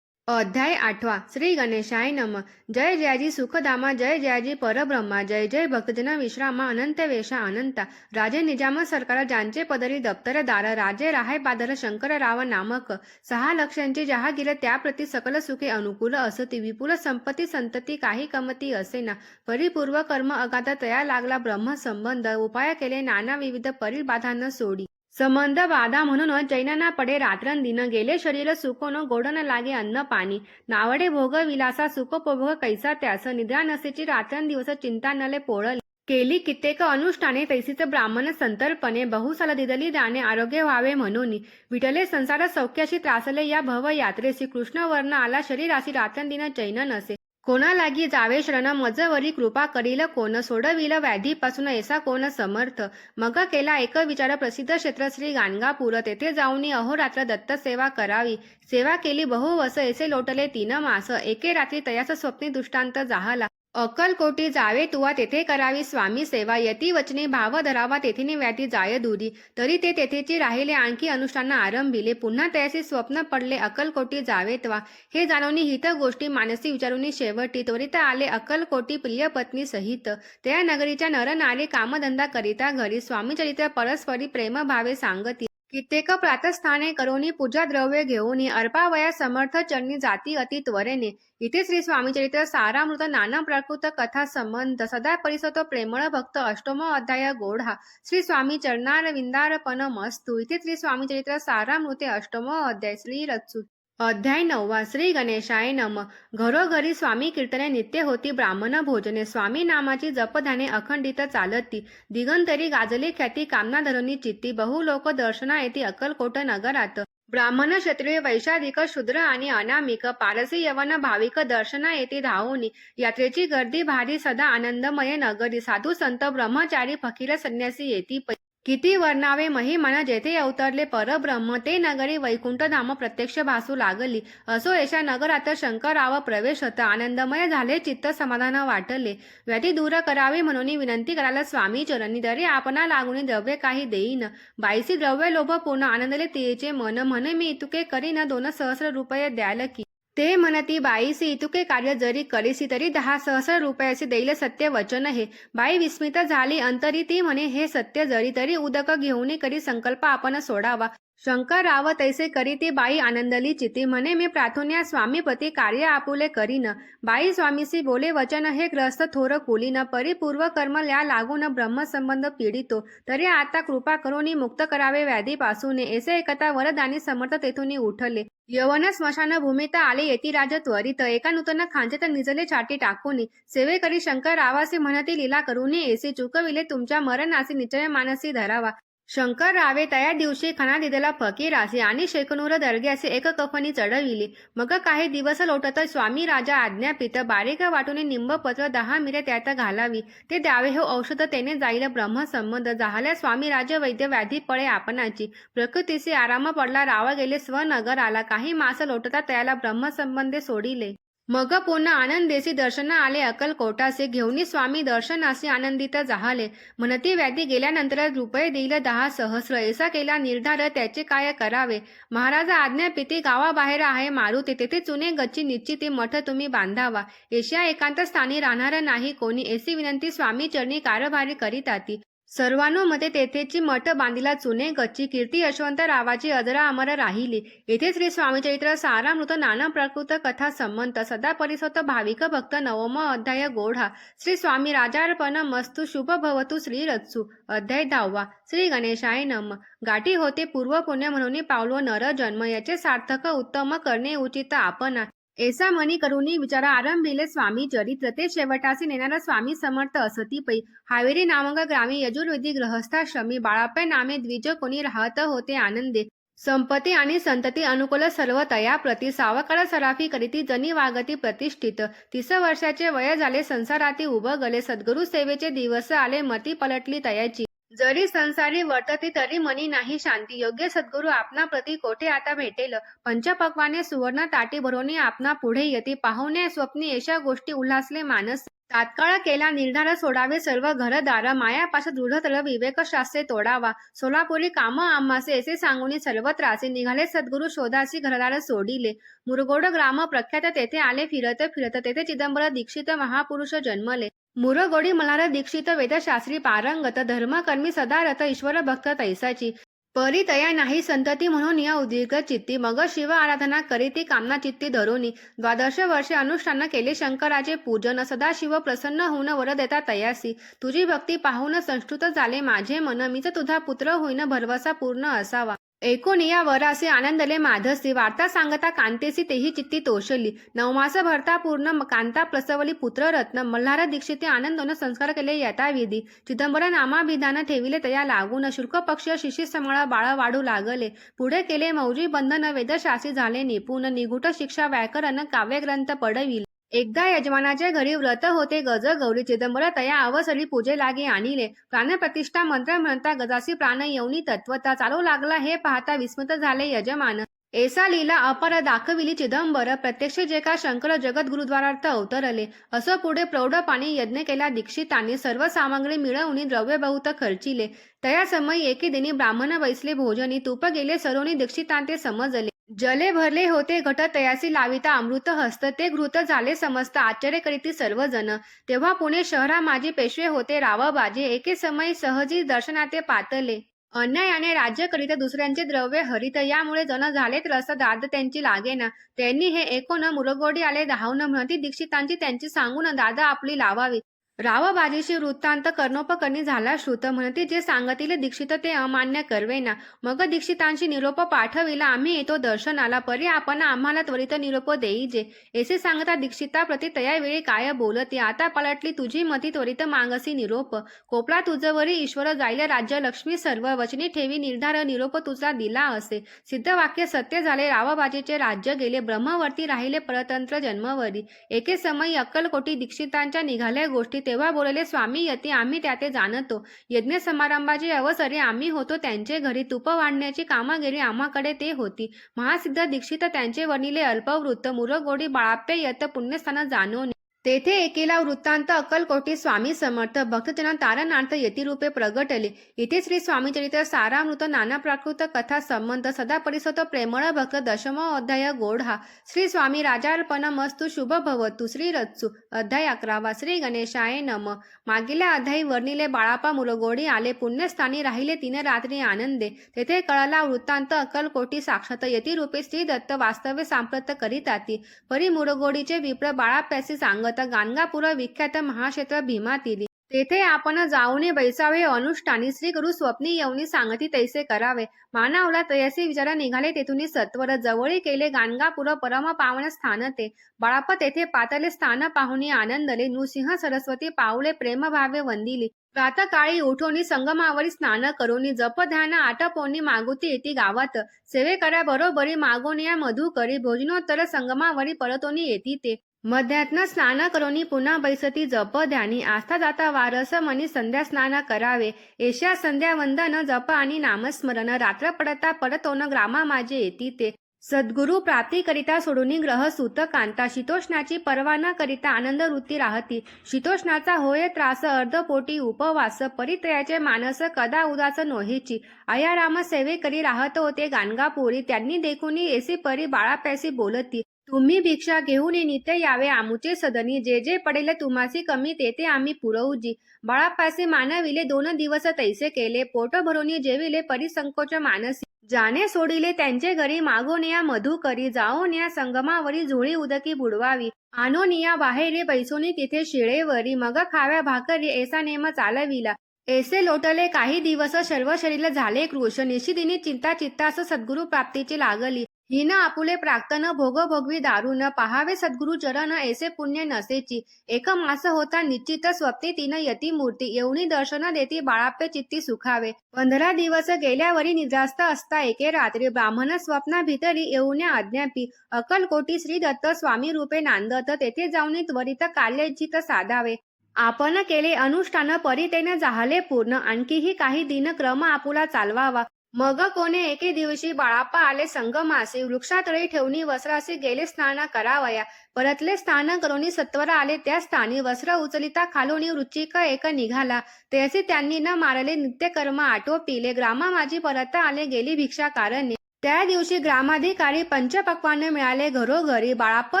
अध्याय 8 श्री गणेशाय नम जय जयाजी सुखधामा जय जयाजी परब्रह्मा जय जय भक्तजन विश्रामा अनंत वेशा अनंता राजे निजाम सरकार ज्यांचे पदरी दप्तरदार राजे राहाय पादर शंकर राव नामक 6 लक्षांची जहागीर त्याप्रती सकल सुखे अनुकूल असती विपुल संपत्ती संतती काही कमती असेना परिपूर्व कर्म अगाध तया लागला ब्रह्म संबंध उपाय केले नाना विविध परिबाधांना सोडी संबंध बाधा म्हणून जैनांना पडे रात्रंदिन गेले शरीर सुको न गोड न लागे अन्न पाणी नावडे भोग विलासा सुखोपभोग कैसा त्यास निद्रा नसेची रात्रंदिवस चिंता नले पोळली केली कित्येक अनुष्ठाने तैसीच ब्राह्मण संतर्पणे बहुसाल दिदली दाने आरोग्य व्हावे म्हणून विठले संसार सौख्याशी त्रासले या भव यात्रेसी कृष्ण वर्ण आला शरीराशी रात्रंदिन चैन नसे कोणा लागी जावे शरण मजवरी कृपा करील कोण सोडविल व्याधीपासून ऐसा कोण समर्थ मग केला एक विचार प्रसिद्ध क्षेत्र श्री गाणगापूर तेथे जाऊनी अहोरात्र दत्त सेवा करावी सेवा केली बहुवस ऐसे लोटले 3 मास एके रात्री तयास स्वप्नी दृष्टांत जाहला अक्कलकोटी जावे तुवा तेथे करावी स्वामी सेवा यती वचने भाव धरावा तेथेने व्याधी जाय दुरी तरी ते तेथेची राहिले आणखी अनुष्ठान आरंभिले पुन्हा त्याशी स्वप्न पडले अक्कलकोटी जावे तवा हे जाणवणी हित गोष्टी मानसी विचारुनी शेवटी त्वरित आले अक्कलकोटी प्रिय पत्नी सहित त्या नगरीच्या नर नारी कामधंदा करिता घरी स्वामी चरित्र परस्परी प्रेम भावे सांगती कित्येक प्रातस्थाने करोनी पूजा द्रव्य घेऊन अर्पावया समर्थ चरणी जाती अति त्वरेने इथे श्री स्वामी चरित्र सारामृत नाना प्राकृत कथा संबंध सदा परिसतो प्रेमळ भक्त अष्टमो अध्याय गोढा श्री स्वामी चरणार विंदारपण मस्तु इथे श्री स्वामी चरित्र सारामृते अष्टमो अध्याय श्री रत्सु अध्याय 9 श्री गणेशाय नम घरोघरी स्वामी कीर्तने नित्य होती ब्राह्मण भोजने स्वामी नामाची जपध्याने अखंडित चालती दिगंतरी गाजली ख्याती कामना धरुनी चित्ती बहु लोक दर्शना येती अक्कलकोट नगरात ब्राह्मण क्षत्रिय वैशाधिक शूद्र आणि अनामिक पारसी यवन भाविक दर्शना येती धावूनी यात्रेची गर्दी भारी सदा आनंदमय नगरी साधू संत ब्रह्मचारी फकीर संन्यासी येती किती वर्णावे महिमान जेथे अवतरले परब्रह्म ते नगरी वैकुंठ धाम प्रत्यक्ष भासू लागली असो यशा नगरात शंकराव प्रवेश होता आनंदमय झाले चित्त समाधान वाटले व्याधी दूर करावी म्हणून विनंती करायला स्वामी चरणी तरी आपणा लागून द्रव्य काही देईन बाईसी द्रव्य लोभ पूर्ण आनंदले तिचे मन म्हणे मी इतुके करीन 2 सहस्र रुपये द्याल की ते म्हणती बाईसी इतुके कार्य जरी करीसी तरी 10 सहस्र रुपयाचे देईल सत्य वचन हे. बाई विस्मित झाली अंतरी ती म्हणे हे सत्य जरी तरी उदक घेऊन करी संकल्प आपण सोडावा. शंकरराव तैसे करी ती बाई आनंदली चिती म्हणे मी प्रार्थन्या स्वामीपती कार्य आपुले करीन. बाई स्वामीसी बोले वचन हे ग्रस्त थोर कुलीन परिपूर्व कर्म या लागून ब्रह्मसंबंध पीडितो तरी आता कृपा करून मुक्त करावे व्याधीपासून. ऐसे एकता वरदानी समर्थ तेथून उठले. यवन स्मशान भूमीत आले येती राज त्वरित एका नूतन खांचेत निजले छाटी टाकून. सेवे करी शंकररावासी म्हणती लीला करून ऐसी चुकविले तुमच्या मरणासी निश्चय मानसी धरावा. शंकररावे त्या दिवशी खाना दिलेला फकीरासी आणि शेकनूर दर्ग्यासी एक कफनी चढविली. मग काही दिवस लोटत स्वामी राजा आज्ञापित बारीक वाटून निंबपत्र 10 मिरे त्यात घालावी ते द्यावे हो औषध तेने जाईल ब्रह्मसंबंध. जाहल्या स्वामी राज वैद्य व्याधी पळे आपणाची प्रकृतीसी आराम पडला राव गेले स्वनगर आला. काही मास लोटता त्याला ब्रह्मसंबंधे सोडिले. मग पुन्हा आनंदेसी दर्शन आले अक्कलकोटासे घेऊन स्वामी दर्शनासी आनंदित जाहले. म्हणती व्याधी गेल्यानंतर रुपये देईल 10 सहस्र. ऐसा केला निर्धार त्याचे काय करावे. महाराज आज्ञापिती गावाबाहेर आहे मारुती तेथे चुने गच्ची निश्चिती मठ तुम्ही बांधावा. एशिया एकांत स्थानी राहणार नाही कोणी ऐसी विनंती स्वामी चरणी कारभारी करीताती. सर्वानुमते तेथेची मठ बांधिला चुने गच्ची कीर्ती यशवंतरावाची अजरा अमर राहिली. येथे श्री स्वामीचरित्र सारामृत नाना प्रकृत कथा संमंत सदा परिसोत भाविक भक्त 9वा अध्याय गोढा. श्री स्वामी राजार्पण मस्तु शुभ भवतु श्री रत्सु. अध्याय 10वा. श्री गणेशाय नम. गाठी होते पूर्व पुण्य म्हणून पावलो नर जन्म याचे सार्थक उत्तम करणे उचित आपणा. ऐसा मनी करुणी विचारा आरंभिले स्वामी चरित्र ते शेवटासी नेणारा स्वामी समर्थ असती पै. हावेरी नामक ग्रामी यजुर्वेदी ग्रहस्थाश्रमी बाळापे नामे द्विज कोणी राहत होते आनंदे. संपत्ती आणि संतती अनुकूल सर्व तया प्रति सावकार सराफी करीती जनी वागती प्रतिष्ठित. 30 वर्षाचे वय झाले संसाराती उभं गले सद्गुरु सेवेचे दिवस आले मती पलटली तयाची. जरी संसारी वर्तती तरी मनी नाही शांती योग्य सद्गुरु आपणा प्रति कोठे आता भेटेल. पंचपक्वाने सुवर्ण ताटी भरोनी आपणा पुढे येती पाहुणे स्वप्नी अशा गोष्टी उल्हासले मानस. तात्काळ केला निर्धार सोडावे सर्व घरदार मायापाश दृढतर विवेक शास्त्रे तोडावा. सोलापुरी काम आम्हासे असे सांगून सर्व त्रासे निघाले सद्गुरु शोधासी घरदार सोडिले. मुरगोड ग्राम प्रख्यात तेथे आले फिरत फिरत तेथे चिदंबर दीक्षित महापुरुष जन्मले. मुरगोडी मल्हार दीक्षित वेदशास्त्री पारंगत धर्मकर्मी सदारथ ईश्वर भक्त तैसाची. परितया नाही संतती म्हणून या उद्विग्न चित्ती मग शिव आराधना करीती कामना चित्ती धरोनी. 12 वर्षे अनुष्ठान केले शंकराचे पूजन सदाशिव प्रसन्न होऊन वर देता तयासी. तुझी भक्ती पाहून संस्तुत झाले माझे मन मीच तुझा पुत्र होईन भरवसा पूर्ण असावा. ऐकून या वरासे आनंदले माधसी वार्ता सांगता कांतेसी तेही चित्ती तोषली. 9 मास भरता पूर्ण कांता प्रसवली पुत्र रत्न मल्हार दीक्षिते आनंदोन संस्कार केले यथाविधी. चिदंबर नामाभिधान ठेविले तया लागून शुल्क पक्ष शिशी समळ बाळ वाढू लागले. पुढे केले मौजी बंधन वेदशास्त्री झाले निपुण निगुट शिक्षा व्याकरण काव्यग्रंथ पडविले. एकदा यजमानाच्या घरी व्रत होते गज गौरी चिदंबर तया अवसरी पूजे लागे आणिले. प्राणप्रतिष्ठा मंत्र म्हणता गजासी प्राण येऊनी तत्वता चालू लागला हे पाहता विस्मित झाले यजमान. ऐसा लीला अपर दाखविली चिदंबर प्रत्यक्ष जे का शंकर जगत गुरुद्वारार्थ अवतरले. असं पुढे प्रौढ पाणी यज्ञ केला दीक्षितांनी सर्व सामग्री मिळवून द्रव्य बहुत खर्चिले. तया समय एके दिनी ब्राह्मण बैसले भोजनी तूप गेले सरोनी दीक्षितांते समजले. जले भरले होते घट तयासी लाविता अमृत हस्त ते घृत झाले समस्त आश्चर्य करीती सर्वजण. तेव्हा पुणे शहरा माझे पेशवे होते रावबाजी एके समय सहजी दर्शनाते पातले. अन्यायाने राज्य करीत दुसऱ्यांचे द्रव्य हरित यामुळे जण झालेत रस दाद त्यांची लागेना. त्यांनी हे ऐकून मुरगोडी आले धावून म्हणती दीक्षितांची त्यांची सांगून दादा आपली लावावी. रावबाजीशी वृत्तांत कर्णोपकर्णी झाला श्रुत म्हणती जे सांगतील दीक्षित ते अमान्य करवेना. मग दीक्षितांशी निरोप पाठविला आम्ही येतो दर्शनाला परी आपण आम्हाला त्वरित निरोप देईजे. ऐसे सांगता दीक्षिता प्रति तया वेळी काय बोलती आता पलटली तुझी मती त्वरित मागसी निरोप. कोपला तुझवरी ईश्वर जाईल राज्य लक्ष्मी सर्व वचनी ठेवी निर्धार निरोप तुझा दिला असे. सिद्ध वाक्य सत्य झाले रावबाजीचे राज्य गेले ब्रह्मवर्ती राहिले परतंत्र जन्मवरी. एके समय अक्कलकोटी दीक्षितांच्या निघाल्या गोष्टी तेव्हा बोलले स्वामी यती आम्ही त्याते जाणतो. यज्ञ समारंभाची अवसरी आम्ही होतो त्यांचे घरी तूप वाढण्याची कामगिरी आम्हाकडे ते होती. महासिद्ध दीक्षित त्यांचे वर्णिले अल्पवृत्त मुरगोडी बाळाप्य यत पुण्यस्थान जाणून तेथे एकेला वृत्तांत अक्कलकोटी स्वामी समर्थ भक्तजना तारणार्थ यतिरूपे प्रगटले. येथे श्री स्वामी चरित्र सारामृत नाना प्राकृत कथा संबंध सदा परिसत प्रेमळ भक्त दशमो अध्याय गोढा. श्री स्वामी राजार्पण मस्तु शुभ भवतु. श्री रत्सु अध्याय 11. श्री गणेशाय नम. मागील अध्यायी वर्णिले बाळापा मुरगोडी आले पुण्यस्थानी राहिले 3 रात्री आनंदे. तेथे कळला वृत्तांत अक्कलकोटी साक्षात यतिरूपे श्री दत्त वास्तव्य सांप्रत करीताती. परी मुरगोडीचे विप्र बाळाप्यासी सांगत गाणगापूर विख्यात महाक्षेत्र भीमातीरी. तेथे आपण जाऊन बैसावे अनुष्ठानी. श्री गुरु स्वप्नी येऊनी सांगती तैसे करावे. मानावला तयसे विचार निघाले तेथून सत्वर. जवळी केले गाणगापूर परम पावन स्थान ते. बाळाप्पा तेथे पातले स्थान पाहुनी आनंदले. नृसिंह सरस्वती पावले प्रेम भावे वंदिली. प्रातकाळी उठोनी संगमावरी स्नान करोनी. जप ध्यान आटपोनी मागुती येती गावात. सेवे करा बरोबरी मागोनी या मधु करी. भोजनोत्तर संगमावरी परतोनी येती ते. मध्यात्न स्नान करोनी पुन्हा बैसती जप ध्यानी. आस्था जाता वारस मनी संध्या स्नान करावे. एशा संध्या वंदन जप आणि नामस्मरण. रात्र पडता परतोन ग्रामा माझे येती ते. सद्गुरु प्राप्ती करिता सोडून ग्रह सूत कांता. शीतोष्णाची पर्वा न करिता आनंद वृत्ती राहती. शीतोष्णाचा होय त्रास अर्धपोटी उपवास. परित्रयाचे मानस कदा उदास नोहेची. आयाराम सेवे करी राहत होते गाणगापुरी. त्यांनी देखुनी एसी परी बाळाप्यासी बोलती. तुम्ही भिक्षा घेऊन नित्य यावे आमुचे सदनी. जे जे पडेल तुम्हासी कमी ते आम्ही पुरवूजी. बाळाप्पासे मानविले 2 दिवस तैसे केले. पोट भरोनी जेविले परिसंकोच मानसी. जाने सोडिले त्यांचे घरी मागोनिया मधु करी. जाओनिया संगमावरी झोळी उदकी बुडवावी. आणोनिया बाहेरे बैसोनी तिथे शिळेवरी. मग खाव्या भाकरी ऐसा नेम चालविला. ऐसे लोटले काही दिवस सर्व शरीर झाले कृश. निशिदिनी चिंता चित्तास सद्गुरु प्राप्तीची लागली. हिन आपुले प्राक्तन भोग भोगवी दारुण. पाहावे सद्गुरु चरण ऐसे पुण्य नसेची. 1 मास होता निश्चित स्वप्नी 3 यती मूर्ती. येऊनी दर्शन देती बाळाप्पे चित्ती सुखावे. 15 दिवस गेल्यावरी निद्रास्त असता एके रात्री. ब्राह्मण स्वप्ना भीतरी येऊन्या अज्ञापी. अक्कलकोटी श्री दत्त स्वामी रूपे नांदत. तेथे जाऊन त्वरित कार्याचित साधावे. आपण केले अनुष्ठान परितेने झाले पूर्ण. आणखीही काही दिनक्रम आपुला चालवावा. मग कोणे एके दिवशी बाळाप्पा आले संगमासी. वृक्षातळी ठेवणी वस्त्रासी गेले स्नान करावया. परतले स्नान करोनी सत्वर आले त्या स्थानी. वस्त्र उचलिता खालोनी वृश्चिक एक निघाला. त्यासी त्यांनी न मारले नित्यकर्म आटोपिले. ग्रामा माझी परत आले गेली भिक्षा कारणे. त्या दिवशी ग्रामाधिकारी पंचपक्वान्न मिळाले घरोघरी. बाळाप्पा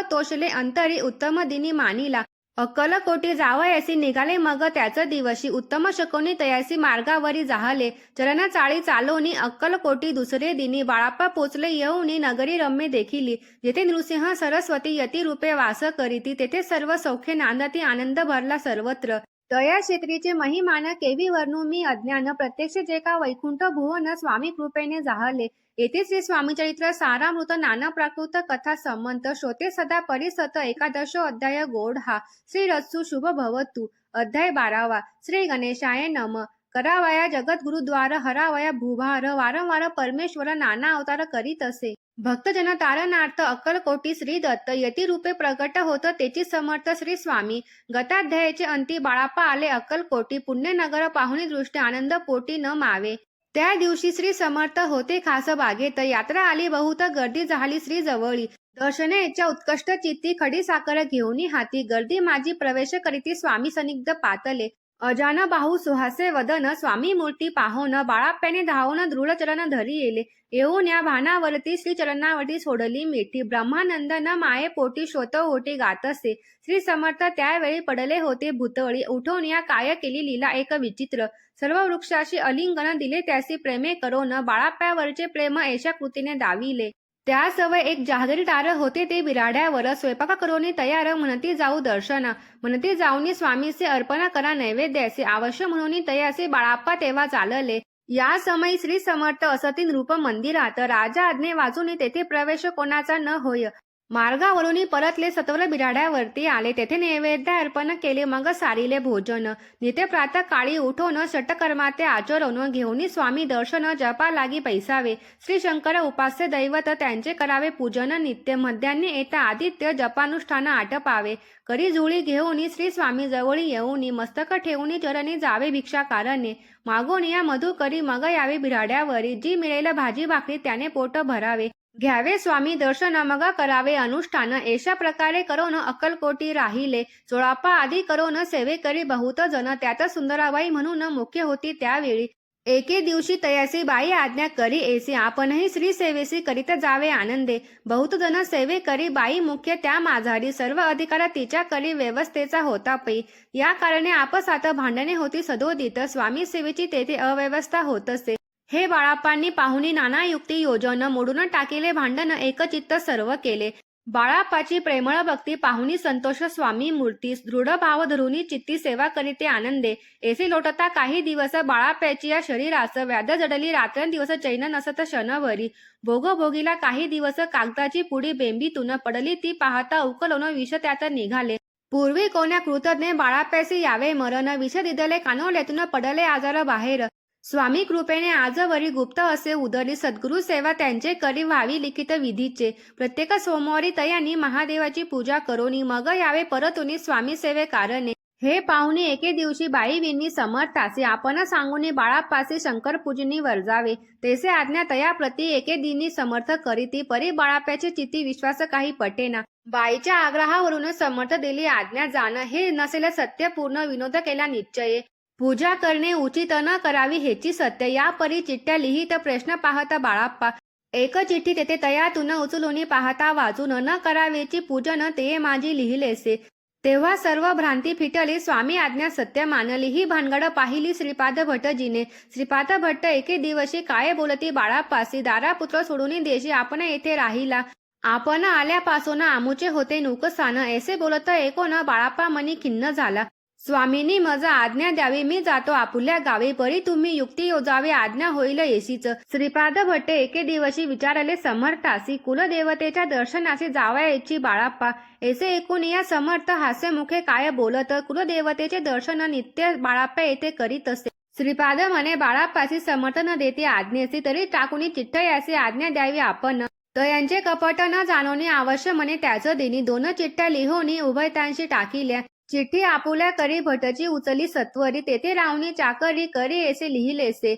तोषले अंतरी उत्तम दिनी मानिला. अक्कलकोटी जावयासी निघाले मग त्याच दिवशी. उत्तम शकोनी तयासी मार्गावरी जाहले. चरण चाळी चालोनी अक्कलकोटी दुसरे दिनी. बाळाप्पा पोचले येऊनी नगरी रम्य देखिली. जेथे नृसिंह सरस्वती यती रूपे वास करीती. तेथे सर्व सौख्य नांदती आनंद भरला सर्वत्र. दया क्षेत्रीचे महिमान केवी वर्णू मी अज्ञान. प्रत्यक्ष जे का वैकुंठ भुवन स्वामी कृपेने जाहले. येथे श्री स्वामी चरित्र सारामृत नाना प्राकृत कथा संबंध. श्रोते सदा परिसत. 11 अध्याय गोढा. श्री रत्सु शुभ भवतु. अध्याय 12. श्री गणेशाय नम. करावया जगद्गुरुद्वार. हरावया भूभार. वारंवार परमेश्वर नाना अवतार करीत असे. भक्तजन तारणार्थ अक्कलकोटी श्री दत्त यती रूपे प्रगट होत तेची समर्थ श्री स्वामी. गताध्यायाचे अंती बाळाप्पा आले अक्कलकोटी. पुण्यनगर पाहुणी दृष्टी आनंद पोटी न मावे. त्या दिवशी श्री समर्थ होते खास बागेत. यात्रा आली बहुत गर्दी झाली श्री जवळी. दर्शने इच्छा उत्कष्ट चित्ती. खडी साखर घेऊनी हाती. गर्दी माझी प्रवेश करीती स्वामी सनिग्ध पातले. अजान बाहू सुहासे वदन. स्वामी मूर्ती पाहोन. बाळाप्याने धावून दृढ चरण धरी येले. येऊन या भानावरती श्री चरणावरती सोडली मिठी. ब्रह्मानंद न माये पोटी श्रोत ओटी गातसे. श्री समर्थ त्यावेळी पडले होते भूतळी. उठवून या काय केली लीला एक विचित्र. सर्व वृक्षाशी अलिंगन दिले त्यासी प्रेमे करोन. बाळाप्यावरचे प्रेम ऐशा कृतीने दाविले. त्या सवय एक जहागीरदार होते ते बिराड्यावर. स्वयंपाक करोनी तयार. म्हणती जाऊ दर्शना. म्हणती जाऊनी स्वामीचे अर्पण करा नैवेद्याचे. आवश्य म्हणून तयासे बाळाप्पा तेव्हा चालले. या समयी श्री समर्थ असती नृप मंदिरात. राजा आज्ञे वाचून तेथे प्रवेश कोणाचा न होय. मार्गावरून परतले सत्वर बिराड्यावरती आले. तेथे नैवेद्य अर्पण केले मग सारिले भोजन. नित्य प्रातः काळी उठवून षटकर्माते आचरवून घेऊनी स्वामी दर्शन जपा लागी पैसावे. श्री शंकर उपास्य दैवत त्यांचे करावे पूजन नित्य. मध्यान्नी येता आदित्य जपानुष्ठान आटपावे. करी जुळी घेऊनी श्री स्वामी जवळी येऊनी. मस्तक ठेवूनी चरणी जावे भिक्षा कारणे. मागोनिया मधु करी मग यावे बिराड्यावरी. जी मिळेल भाजी भाकरी त्याने पोट भरावे. घ्यावे स्वामी दर्शन मग करावे अनुष्ठान एशा प्रकारे करोन अक्कलकोटी राहिले चोळाप्पा आदी करोन सेवे करी बहुत जन त्यात सुंदराबाई म्हणून मुख्य होती त्यावेळी एके दिवशी तयासी बाई आज्ञा करी एसी आपणही श्री सेवेसी करीत जावे आनंदे बहुत जन सेवे करी बाई मुख्य त्या माझारी सर्व अधिकार तिच्या करी व्यवस्थेचा होता पै या कारणे आपसात भांडणे होती सदोदित स्वामी सेवेची तेथे अव्यवस्था होत असे हे बाळाप्पांनी पाहुणी नाना युक्ती योजन मोडून टाकिले भांडण एकचित्त सर्व केले बाळाप्पाची प्रेमळ भक्ती पाहुणी संतोष स्वामी मूर्ती दृढ भाव धरुनी चित्ती सेवा करीते आनंदे एसे लोटता काही दिवस बाळाप्पाची या शरीरास व्याध जडली रात्रंदिवस चैन नसत क्षणभरी भोगोभोगीला काही दिवस कागदाची पुडी बेंबीतून पडली ती पाहता उकलून विष त्यात निघाले पूर्वी कोण्या कृतज्ञ बाळाप्यासी यावे मरण विष दिदले कानोल्यातून पडले आजार बाहेर स्वामी कृपेने आजवरी गुप्त असे उदरी सद्गुरु सेवा त्यांचे करी व्हावी लिखित विधीचे प्रत्येक सोमवारी तयांनी महादेवाची पूजा करोनी मग यावे परतुनी स्वामी सेवे कारणे हे पाहुणे एके दिवशी बाई विनी समर्थासी आपण सांगुनी बाळाप्पासी शंकर पूजनी वर्जावे तेसे आज्ञा तया प्रती एके दिनी समर्थ करीती परी बाळाप्याची चित्ती विश्वास काही पटेना बाईच्या आग्रहावरून समर्थ दिली आज्ञा जाण हे नसेल सत्य पूर्ण विनोद केला निश्चये पूजा करणे उचित न करावी हेची सत्य या परी चिठ्ठ्या लिहित प्रश्न पाहता बाळाप्पा एक चिठ्ठी तेथे तयातून उचलून पाहता वाचून न करावेची पूजन ते माझी लिहिलेसे तेव्हा सर्व भ्रांती फिटली स्वामी आज्ञा सत्य मानली ही भानगड पाहिली श्रीपाद भट्टजीने श्रीपाद भट्ट एके दिवशी काय बोलती बाळाप्पासी दारापुत्र सोडून देशी आपण येथे राहिला आपण आल्यापासून आमुचे होते नुकसान ऐसे बोलत एकोन बाळाप्पा मनी खिन्न झाला स्वामींनी मजा आज्ञा द्यावी मी जातो आपुल्या गावी परी तुम्ही युक्ती योजावे आज्ञा होईल येशीच श्रीपाद भट्ट एके दिवशी विचारले समर्थासी कुलदेवतेच्या दर्शनासी जावयाची बाळाप्पा ऐसे ऐकून या समर्थ हास्यमुखे काय बोलत कुलदेवतेचे दर्शन नित्य बाळाप्पा येथे करीत असे श्रीपाद म्हणे बाळाप्पासी समर्थ न देते आज्ञेसी तरी टाकुनी चिठ्ठ यासी आज्ञा द्यावी आपण तयांचे कपट न जाणवणे अवश्य म्हणे त्याच दिनी दोन चिठ्ठ्या लिहोनी उभयतांशी टाकिल्या चिठ्ठी आपुल्या करी भटची उचली सत्वरी तेथे रावणी चाकरी करी ऐसे लिहिलेसे